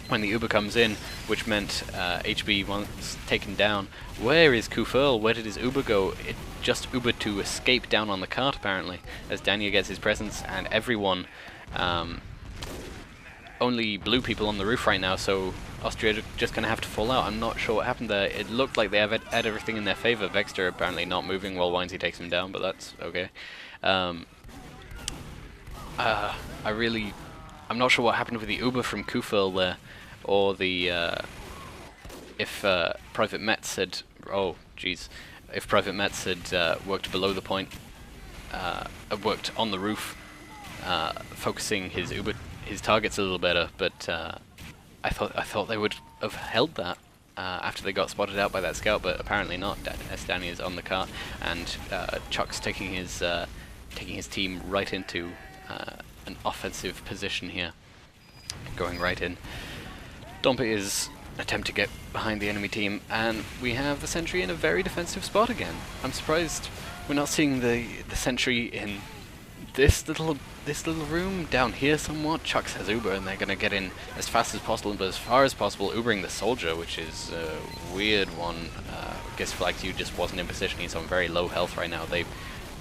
when the Uber comes in, which meant HB once taken down. Where is Kufel? Where did his Uber go? It just Ubered to escape down on the cart, apparently, as Daniel gets his presence, and everyone, only blue people on the roof right now, so Austria just going to have to fall out. I'm not sure what happened there. It looked like they had everything in their favor. Vexter apparently not moving while Winesy takes him down, but that's okay. I'm not sure what happened with the Uber from Kufel there, or the if Private Metz had, if Private Metz had worked below the point, worked on the roof, focusing his targets a little better. But I thought they would have held that after they got spotted out by that scout, but apparently not. Danny is on the cart, and Chuck's taking his team right into an offensive position here, going right in. Dompe's attempt to get behind the enemy team, and we have the sentry in a very defensive spot again. I'm surprised we're not seeing the sentry in this little room down here somewhat. Chucks has Uber, and they're going to get in as fast as possible, but as far as possible, Ubering the soldier, which is a weird one. I guess FlagZu just wasn't in position. He's on very low health right now. They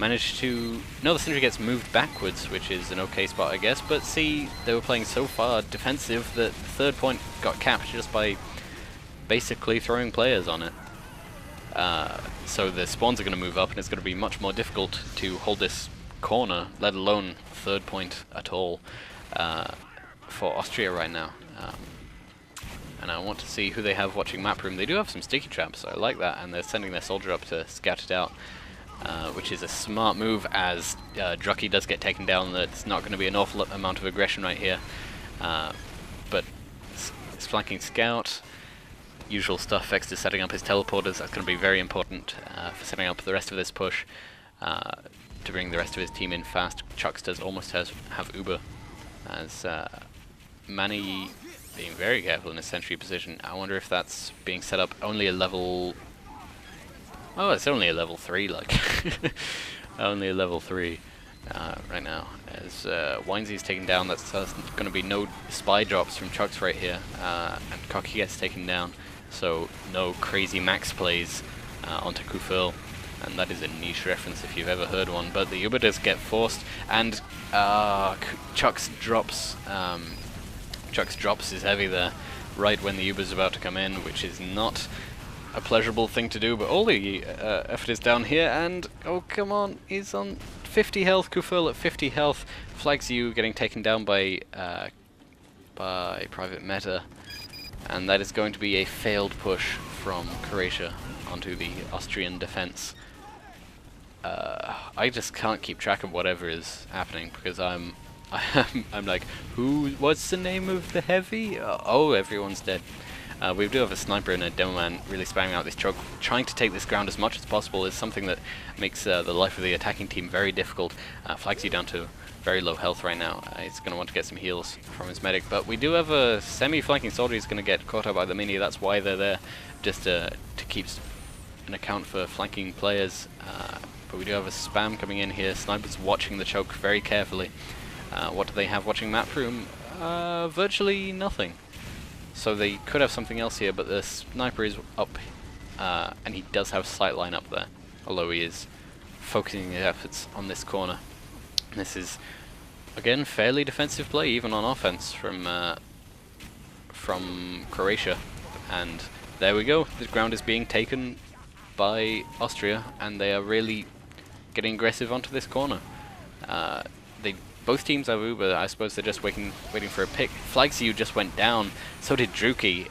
managed to... No, the sentry gets moved backwards, which is an okay spot, I guess, but see, they were playing so far defensive that the third point got capped just by basically throwing players on it. So the spawns are going to move up, and it's going to be much more difficult to hold this corner, let alone third point at all, for Austria right now. And I want to see who they have watching map room. They do have some sticky traps, so I like that, and they're sending their soldier up to scout it out, which is a smart move, as Drucky does get taken down. There's not going to be an awful amount of aggression right here, but it's flanking scout. Usual stuff. Vex is setting up his teleporters. That's going to be very important for setting up the rest of this push, to bring the rest of his team in fast. Chucks does almost have Uber, as Manny being very careful in his sentry position. I wonder if that's being set up only a level... Oh, it's only a level 3, like. Only a level 3 right now. As Winesy's taken down, that's going to be no spy drops from Chucks right here, and Cocky gets taken down, so no crazy max plays onto Kufil. And that is a niche reference if you've ever heard one, but the Uber does get forced, and Chucks drops his heavy there right when the Uber's about to come in, which is not a pleasurable thing to do, but all the effort is down here, and oh come on, he's on 50 health, Kufil at 50 health, FlagZu getting taken down by Private Meta, and that is going to be a failed push from Croatia onto the Austrian defense. I just can't keep track of whatever is happening, because I'm like, what's the name of the heavy? Oh, everyone's dead. We do have a sniper and a demo man really spamming out this choke. Trying to take this ground as much as possible is something that makes the life of the attacking team very difficult. FlagZu down to very low health right now. He's going to want to get some heals from his medic, but we do have a semi-flanking soldier who's going to get caught out by the mini. That's why they're there, just to keep an account for flanking players. But we do have a spam coming in here. Sniper's watching the choke very carefully. What do they have watching map room? Virtually nothing. So they could have something else here, but the sniper is up, and he does have sightline up there, although he is focusing his efforts on this corner. And this is, again, fairly defensive play, even on offense, from Croatia. And there we go, the ground is being taken by Austria, and they are really getting aggressive onto this corner. Both teams have Uber. I suppose they're just waiting for a pick. FlagZu just went down, so did Druki,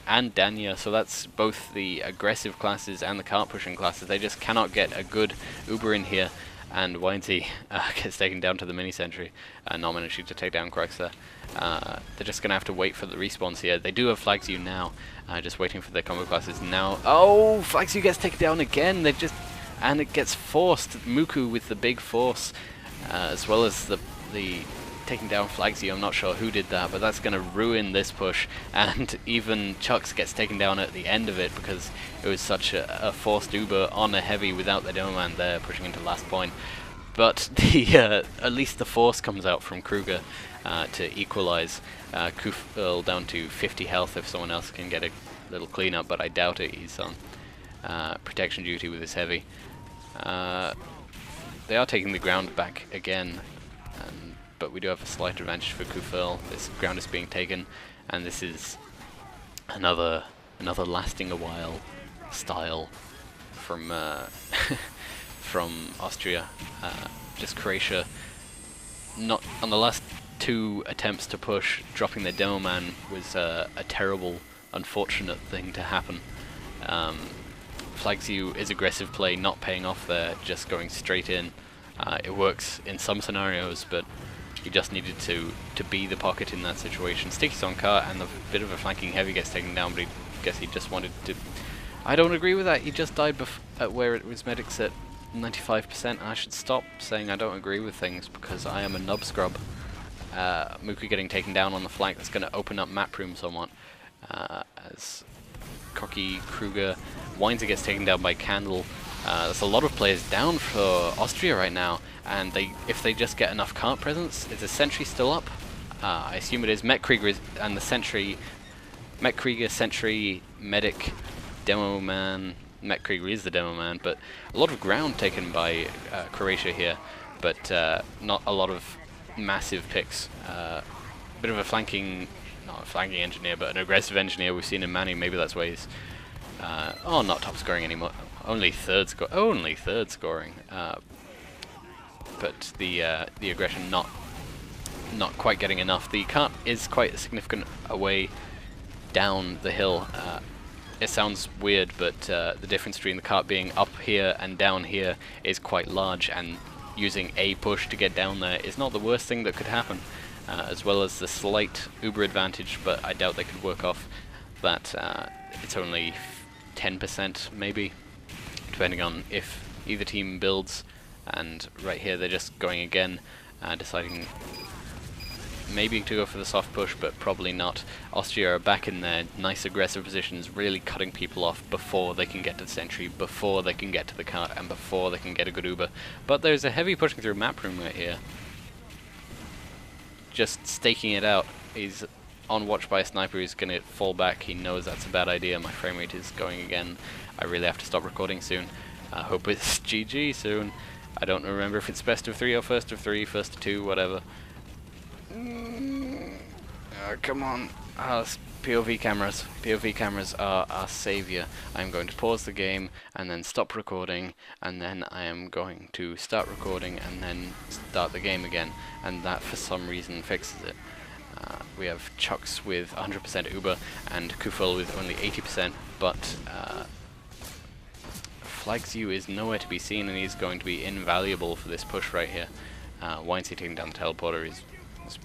and Danya, so that's both the aggressive classes and the cart pushing classes. They just cannot get a good Uber in here, and Winesy gets taken down to the mini sentry, not managing to take down Crux there. They're just gonna have to wait for the respawns here. They do have FlagZu now, just waiting for their combo classes now. Oh, FlagZu gets taken down again. And it gets forced. Muku with the big force. As well as the taking down FlagZu. I'm not sure who did that, but that's going to ruin this push, and even Chucks gets taken down at the end of it because it was such a forced Uber on a heavy without the demo man there pushing into last point. But at least the force comes out from Kruger to equalize. Kufil down to 50 health if someone else can get a little cleanup, but I doubt it. He's on protection duty with his heavy. They are taking the ground back again, but we do have a slight advantage for Kufil. This ground is being taken, and this is another lasting a while style from from Austria. Just Croatia, not on the last two attempts to push, dropping the demo man was a terrible, unfortunate thing to happen. FlagZu is aggressive play, not paying off there, just going straight in. It works in some scenarios, but he just needed to be the pocket in that situation. Sticky's on cart, and a bit of a flanking heavy gets taken down, but I guess he just wanted to... I don't agree with that. He just died at where it was medics at 95%, and I should stop saying I don't agree with things, because I am a nub scrub. Muku getting taken down on the flank. That's going to open up map room somewhat. As Cocky Kruger Weinzer gets taken down by Candle. There's a lot of players down for Austria right now, and if they just get enough cart presence, is the sentry still up? I assume it is. Metkrieger and the sentry. Metkrieger, sentry, medic, demo man. Metkrieger is the demo man, but a lot of ground taken by Croatia here, but not a lot of massive picks. Bit of a flanking, not a flanking engineer, but an aggressive engineer we've seen in Manny. Maybe that's why he's not top scoring anymore. Only third scoring. But the aggression not quite getting enough. The cart is quite a significant away down the hill. It sounds weird, but the difference between the cart being up here and down here is quite large, and using a push to get down there is not the worst thing that could happen, as well as the slight Uber advantage, but I doubt they could work off that. It's only 10% maybe, depending on if either team builds, and right here they're just going again, deciding maybe to go for the soft push, but probably not. Austria are back in their nice aggressive positions, really cutting people off before they can get to the sentry, before they can get to the cart, and before they can get a good Uber. But there's a heavy pushing through map room right here. Just staking it out. He's on watch by a sniper who's going to fall back. He knows that's a bad idea. My frame rate is going again. I really have to stop recording soon. I hope it's GG soon. I don't remember if it's best of 3 or first of 3, first of 2, whatever. Come on. POV cameras. POV cameras are our savior. I'm going to pause the game and then stop recording, and then I am going to start recording and then start the game again, and that for some reason fixes it. We have Chucks with 100% Uber and Kufel with only 80%, but Flagzu is nowhere to be seen, and he's going to be invaluable for this push right here. Weinstein taking down the teleporter is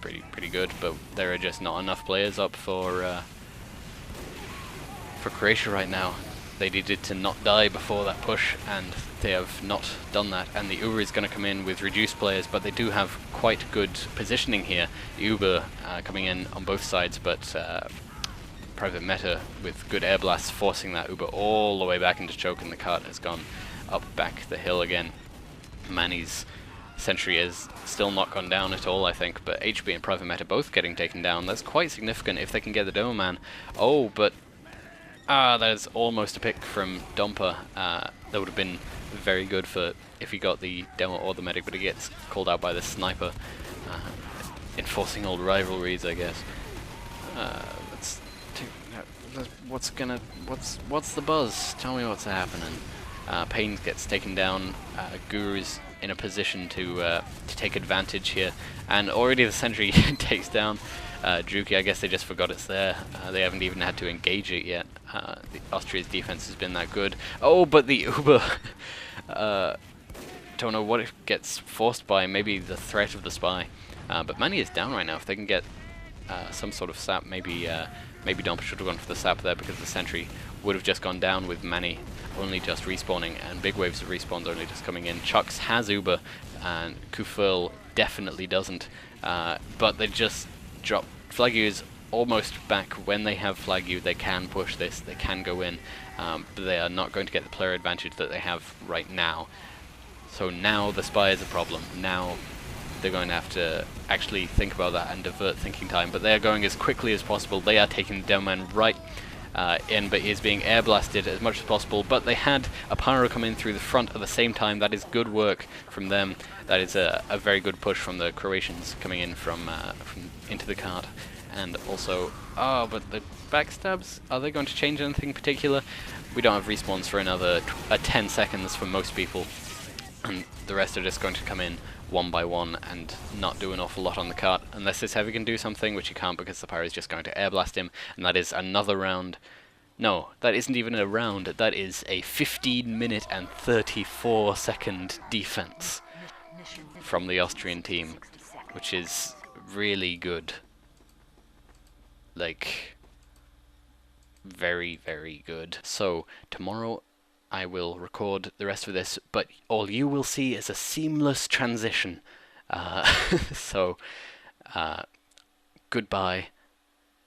pretty good, but there are just not enough players up for Croatia right now. They needed to not die before that push, and they have not done that, and the Uber is going to come in with reduced players, but they do have quite good positioning here. Uber coming in on both sides, but Private Meta with good air blasts forcing that Uber all the way back into choke, and the cart has gone up back the hill again. Manny's sentry is still not gone down at all, I think, but HB and Private Meta both getting taken down. That's quite significant if they can get the Demo Man. Oh, but that is almost a pick from Domper. That would have been very good for if he got the Demo or the Medic, but he gets called out by the Sniper. Enforcing old rivalries, I guess. What's the buzz? Tell me what's happening. Payne gets taken down. Guru's in a position to take advantage here, and already the sentry takes down Druki. I guess they just forgot it's there. They haven't even had to engage it yet. Austria's defense has been that good. Oh, but the Uber. Don't know what it gets forced by. Maybe the threat of the spy. But Manny is down right now. If they can get some sort of sap, maybe Domper should have gone for the sap there, because the sentry would have just gone down with Manny only just respawning, and big waves of respawns only just coming in. Chucks has Uber, and Kufel definitely doesn't. But they just drop. Flagyu is almost back. When they have Flagyu, they can push this, they can go in, but they are not going to get the player advantage that they have right now. So now the spy is a problem. Now they're going to have to actually think about that and divert thinking time, but they are going as quickly as possible. They are taking the Demo Man right in, but he is being air blasted as much as possible. But they had a pyro come in through the front at the same time. That is good work from them. That is a very good push from the Croatians coming in from into the cart. And also, but the backstabs, are they going to change anything particular? We don't have respawns for another 10 seconds for most people, and the rest are just going to come in one by one and not do an awful lot on the cart, unless this heavy can do something, which he can't because the pyro is just going to air blast him, and that is another round. No, that isn't even a round, that is a 15-minute and 34-second defense from the Austrian team, which is really good. Like, very, very good. So, tomorrow I will record the rest of this, but all you will see is a seamless transition. So, Goodbye.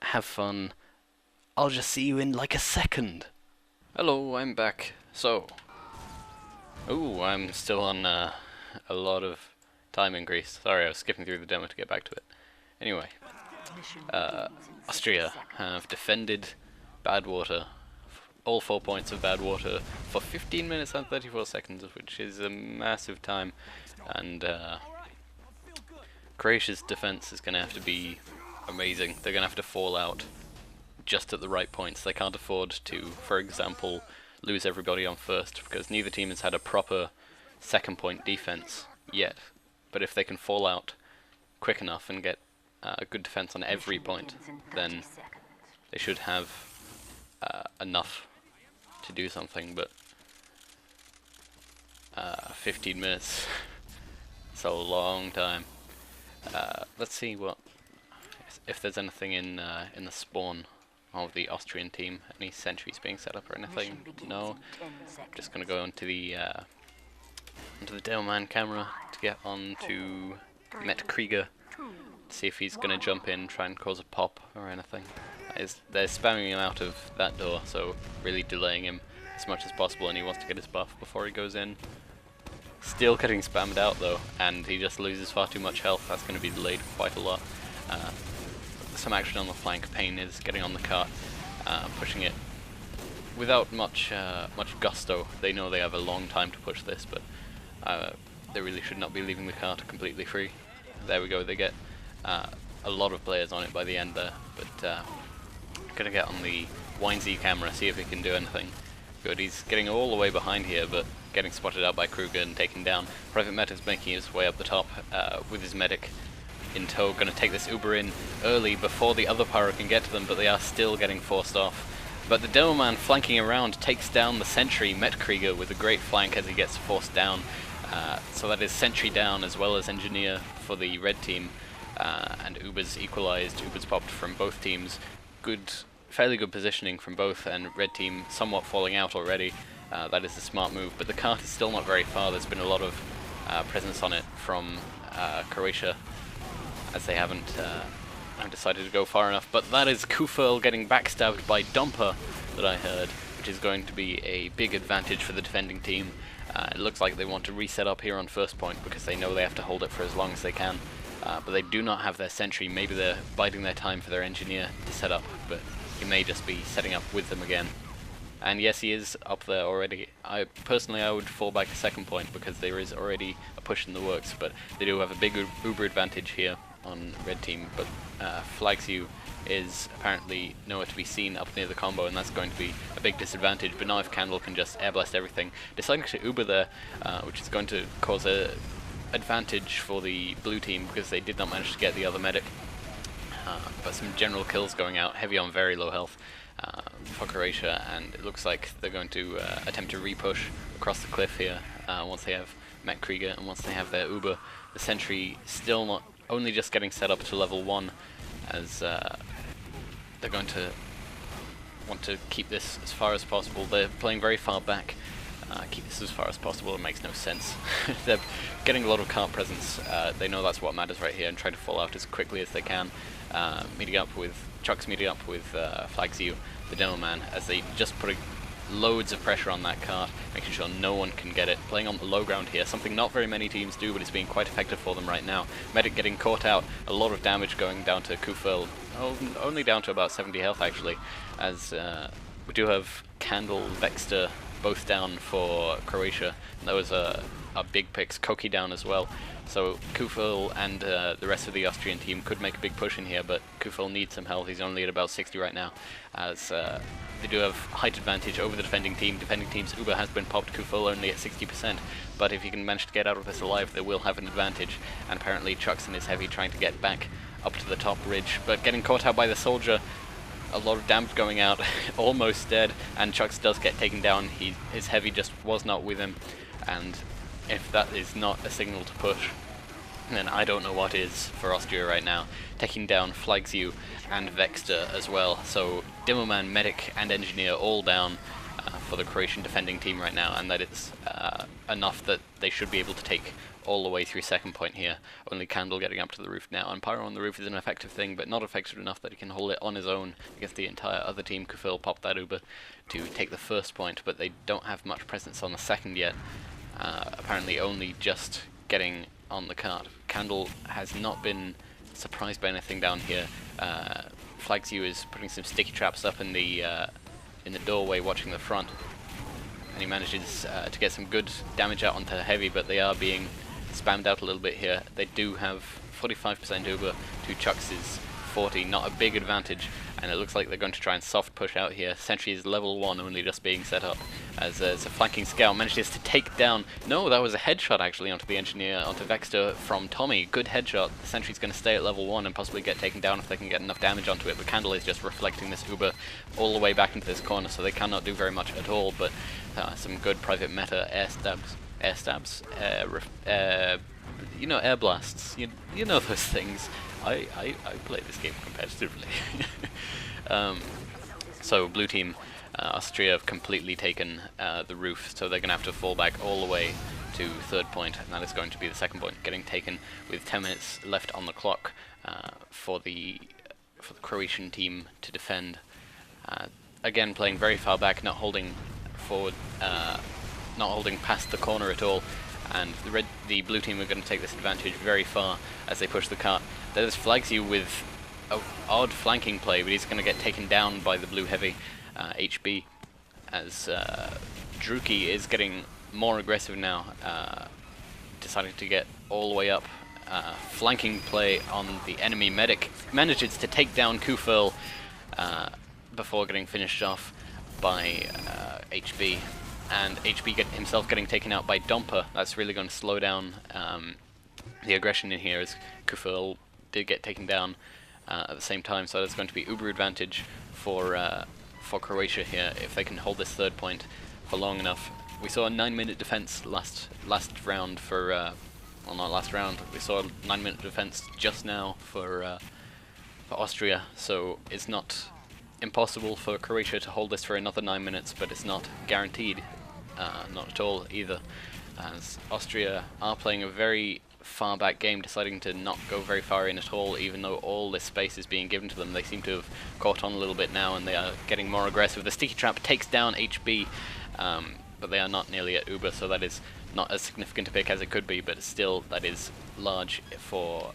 Have fun. I'll just see you in like a second. Hello, I'm back. So, ooh, I'm still on a lot of time increase. Sorry, I was skipping through the demo to get back to it. Anyway, Austria have defended Badwater, all 4 points of Badwater, for 15 minutes and 34 seconds, which is a massive time, and Croatia's defense is going to have to be amazing. They're going to have to fall out just at the right points. They can't afford to, for example, lose everybody on first, because neither team has had a proper second point defense yet. But if they can fall out quick enough and get a good defense on every point, then they should have enough to do something. But 15 minutes, it's a long time. Let's see what if there's anything in the spawn of the Austrian team. Any sentries being set up or anything? No. Just gonna go onto the demo man camera to get onto Met Krieger, see if he's gonna jump in, try and cause a pop or anything. They're spamming him out of that door, so really delaying him as much as possible, and he wants to get his buff before he goes in. Still getting spammed out though, and he just loses far too much health. That's going to be delayed quite a lot. Some action on the flank. Payne is getting on the cart, pushing it without much gusto. They know they have a long time to push this, but they really should not be leaving the cart completely free. There we go. They get a lot of players on it by the end there, but gonna get on the YZ camera, see if he can do anything. Good, he's getting all the way behind here, but getting spotted out by Kruger and taken down. Private Met is making his way up the top with his medic in tow, going to take this Uber in early before the other pyro can get to them, but they are still getting forced off. But the demo man flanking around takes down the sentry Met Krieger with a great flank as he gets forced down. So that is sentry down as well as engineer for the red team, and Uber's equalized. Uber's popped from both teams. Fairly good positioning from both, and red team somewhat falling out already. That is a smart move, but the cart is still not very far. There's been a lot of presence on it from Croatia, as they haven't decided to go far enough. But that is Kufel getting backstabbed by Dumper that I heard, which is going to be a big advantage for the defending team. It looks like they want to reset up here on first point because they know they have to hold it for as long as they can. But they do not have their sentry. Maybe they're biding their time for their engineer to set up, but he may just be setting up with them again. And yes, he is up there already. Personally, I would fall back to second point because there is already a push in the works, but they do have a big Uber advantage here on red team. But Flagsu is apparently nowhere to be seen up near the combo, and that's going to be a big disadvantage. But now if Candle can just air blast everything, deciding to Uber there, which is going to cause a advantage for the blue team because they did not manage to get the other medic. But some general kills going out, heavy on very low health for Croatia, and it looks like they're going to attempt to re-push across the cliff here once they have Met Krieger and once they have their Uber. The sentry still not only just getting set up to level 1, as they're going to want to keep this as far as possible. They're playing very far back. Keep this as far as possible. It makes no sense. They're getting a lot of cart presence. They know that's what matters right here, and try to fall out as quickly as they can. Chuck's meeting up with Flagsu, the demo man, as they just put loads of pressure on that cart, making sure no one can get it. Playing on the low ground here, something not very many teams do, but it's being quite effective for them right now. Medic getting caught out, a lot of damage going down to Kufel, only down to about 70 health actually, as we do have Candle, Vexter, both down for Croatia, and there was a big picks, Koki down as well. So Kufel and the rest of the Austrian team could make a big push in here, but Kufel needs some health. He's only at about 60 right now, as they do have height advantage over the defending team. Defending team's Uber has been popped, Kufel only at 60%, but if he can manage to get out of this alive, they will have an advantage. And apparently Chuckson is heavy trying to get back up to the top ridge, but getting caught out by the soldier. A lot of damage going out, almost dead, and Chucks does get taken down. His heavy just was not with him, and if that is not a signal to push, then I don't know what is for Austria right now. Taking down Flagsu and Vexter as well, so Dimmerman, Medic and Engineer all down for the Croatian defending team right now, and that it's enough that they should be able to take all the way through second point here. Only Candle getting up to the roof now, and Pyro on the roof is an effective thing, but not effective enough that he can hold it on his own against the entire other team. Kufil popped that Uber to take the first point, but they don't have much presence on the second yet. Apparently only just getting on the cart. Candle has not been surprised by anything down here. Flags you is putting some sticky traps up in the doorway watching the front, and he manages to get some good damage out onto Heavy, but they are being spammed out a little bit here. They do have 45% Uber to Chuck's 40, not a big advantage, and it looks like they're going to try and soft push out here. Sentry is level 1, only just being set up, as it's a flanking scout manages to take down, no, that was a headshot actually onto the engineer, onto Vexter from Tommy. Good headshot. The Sentry's going to stay at level 1 and possibly get taken down if they can get enough damage onto it, but Candle is just reflecting this Uber all the way back into this corner, so they cannot do very much at all, but some good private meta air stabs, you know, air blasts, you know those things. I play this game competitively. So blue team, Austria have completely taken the roof, so they're going to have to fall back all the way to third point, and that is going to be the second point getting taken with 10 minutes left on the clock for the Croatian team to defend. Again, playing very far back, not holding forward, not holding past the corner at all. And the blue team are going to take this advantage very far as they push the cart. There's flags you with an odd flanking play, but he's going to get taken down by the blue heavy HB, as Druki is getting more aggressive now, deciding to get all the way up. Flanking play on the enemy medic, manages to take down Kufil before getting finished off by HB. And HB himself getting taken out by Domper. That's really going to slow down the aggression in here, as Kufil did get taken down at the same time. So there's going to be uber advantage for Croatia here if they can hold this third point for long enough. We saw a 9-minute defense last round for, well, not last round. We saw a 9-minute defense just now for Austria. So it's not impossible for Croatia to hold this for another 9 minutes, but it's not guaranteed. Not at all either, as Austria are playing a very far back game, deciding to not go very far in at all, even though all this space is being given to them. They seem to have caught on a little bit now, and they are getting more aggressive. The sticky trap takes down HB, but they are not nearly at Uber, so that is not as significant a pick as it could be, but still that is large for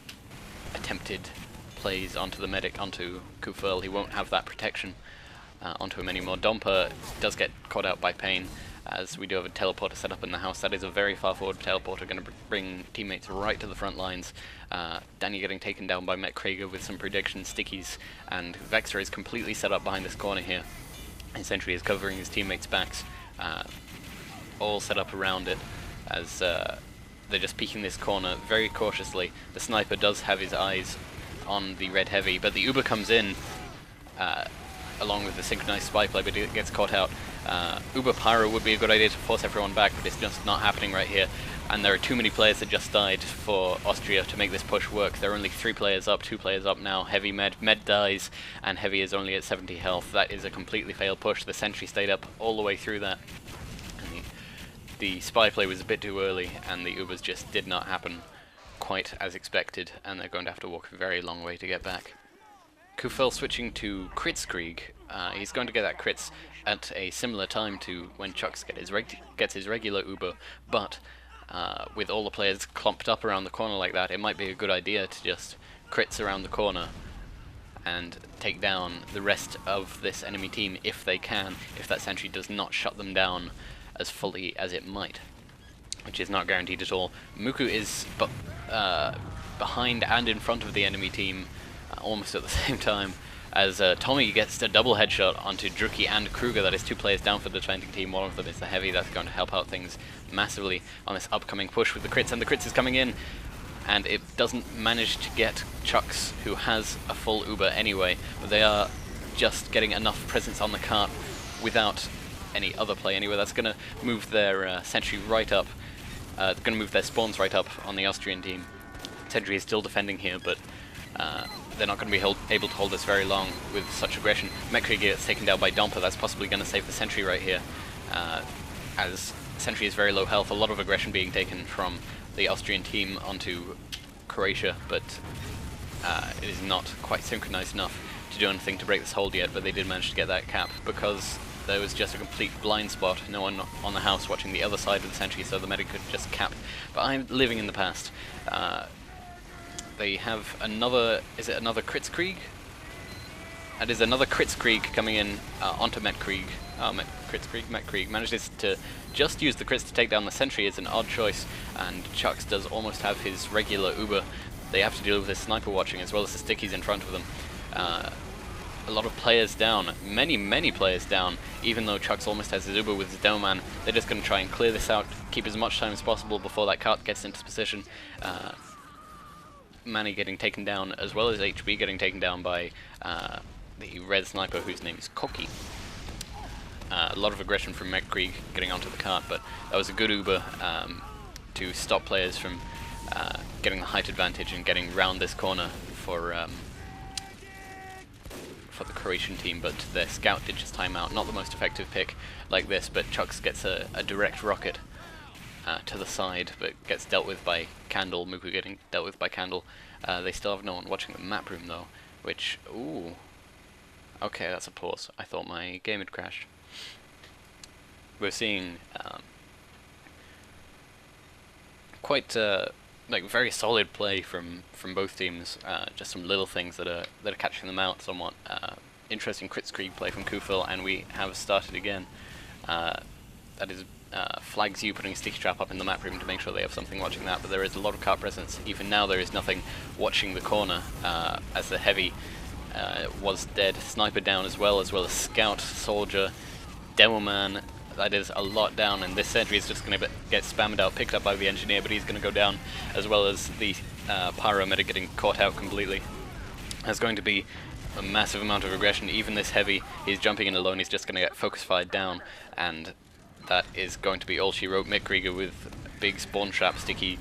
attempted plays onto the medic, onto Kufil. He won't have that protection onto him anymore. Domper does get caught out by Pain, as we do have a teleporter set up in the house. That is a very far forward teleporter, going to bring teammates right to the front lines. Danny getting taken down by Met Krieger with some prediction stickies, and Vexer is completely set up behind this corner here. Essentially is covering his teammates' backs, all set up around it, as they're just peeking this corner very cautiously. The sniper does have his eyes on the red heavy, but the Uber comes in along with the synchronized spy play, but it gets caught out. Uber Pyro would be a good idea to force everyone back, but it's just not happening right here. And there are too many players that just died for Austria to make this push work. There are only 3 players up, 2 players up now. Heavy med dies, and Heavy is only at 70 health. That is a completely failed push. The sentry stayed up all the way through that. And the spy play was a bit too early, and the Ubers just did not happen quite as expected, and they're going to have to walk a very long way to get back. Kufil switching to Kritzkrieg. He's going to get that crits at a similar time to when Chucks gets his regular Uber, but with all the players clumped up around the corner like that, it might be a good idea to just crits around the corner and take down the rest of this enemy team if they can, if that sentry does not shut them down as fully as it might, which is not guaranteed at all. Muku is behind and in front of the enemy team almost at the same time, as Tommy gets a double headshot onto Druki and Kruger. That is 2 players down for the defending team. One of them is the Heavy. That's going to help out things massively on this upcoming push with the crits, and the crits is coming in, and it doesn't manage to get Chucks, who has a full Uber anyway, but they are just getting enough presence on the cart without any other play anyway. That's going to move their sentry right up, going to move their spawns right up on the Austrian team. Sentry is still defending here, but they're not going to be able to hold this very long with such aggression. Mekri gets taken down by Domper. That's possibly going to save the sentry right here, as sentry is very low health. A lot of aggression being taken from the Austrian team onto Croatia, but it is not quite synchronized enough to do anything to break this hold yet, but they did manage to get that cap because there was just a complete blind spot, no one on the house watching the other side of the sentry, so the medic could just cap. But I'm living in the past. They have another, is it another Kritzkrieg? That is another Kritzkrieg coming in onto Metkrieg. Metkrieg manages to just use the crits to take down the sentry. Is an odd choice, and Chucks does almost have his regular Uber. They have to deal with his sniper watching as well as the stickies in front of them. A lot of players down, many players down, even though Chucks almost has his Uber with his demo man. They're just going to try and clear this out, keep as much time as possible before that cart gets into position. Manny getting taken down, as well as HB getting taken down by the red sniper whose name is Koki. A lot of aggression from Metkrieg getting onto the cart, but that was a good Uber to stop players from getting the height advantage and getting round this corner for the Croatian team, but their scout did just time out. Not the most effective pick like this, but Chucks gets a direct rocket to the side, but gets dealt with by Candle. Muku getting dealt with by Candle. They still have no one watching the map room though, which, ooh. Okay, that's a pause. I thought my game had crashed. We're seeing quite like very solid play from both teams. Just some little things that are catching them out somewhat. Interesting Kritzkrieg play from Kufil, and we have started again. That is flags you putting a sticky trap up in the map room to make sure they have something watching that. But there is a lot of cart presence. Even now, there is nothing watching the corner as the heavy was dead. Sniper down as well as scout, soldier, demo man. That is a lot down, and this sentry is just going to get spammed out, picked up by the engineer, but he's going to go down, as well as the pyro medic getting caught out completely. There's going to be a massive amount of aggression. Even this heavy, he's jumping in alone, he's just going to get focus fired down, and that is going to be all she wrote. Mick Krieger with big spawn trap, sticky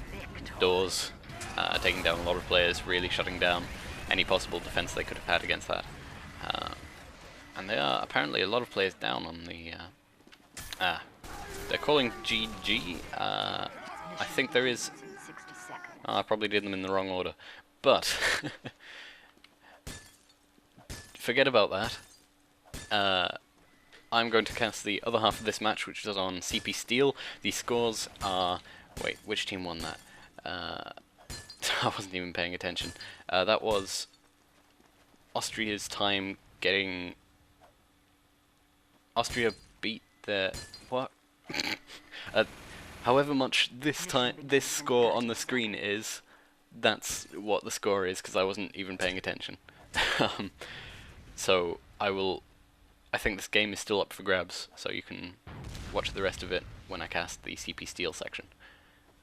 doors, taking down a lot of players, really shutting down any possible defense they could have had against that. And there are apparently a lot of players down on the... they're calling GG. I think there is... I probably did them in the wrong order. But... forget about that. I'm going to cast the other half of this match, which is on CP Steel. The scores are... Wait, which team won that? I wasn't even paying attention. That was Austria's time getting... Austria beat their... What? However much this score on the screen is, that's what the score is, because I wasn't even paying attention. So I think this game is still up for grabs, so you can watch the rest of it when I cast the CP Steel section.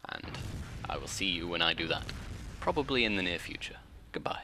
And I will see you when I do that. Probably in the near future. Goodbye.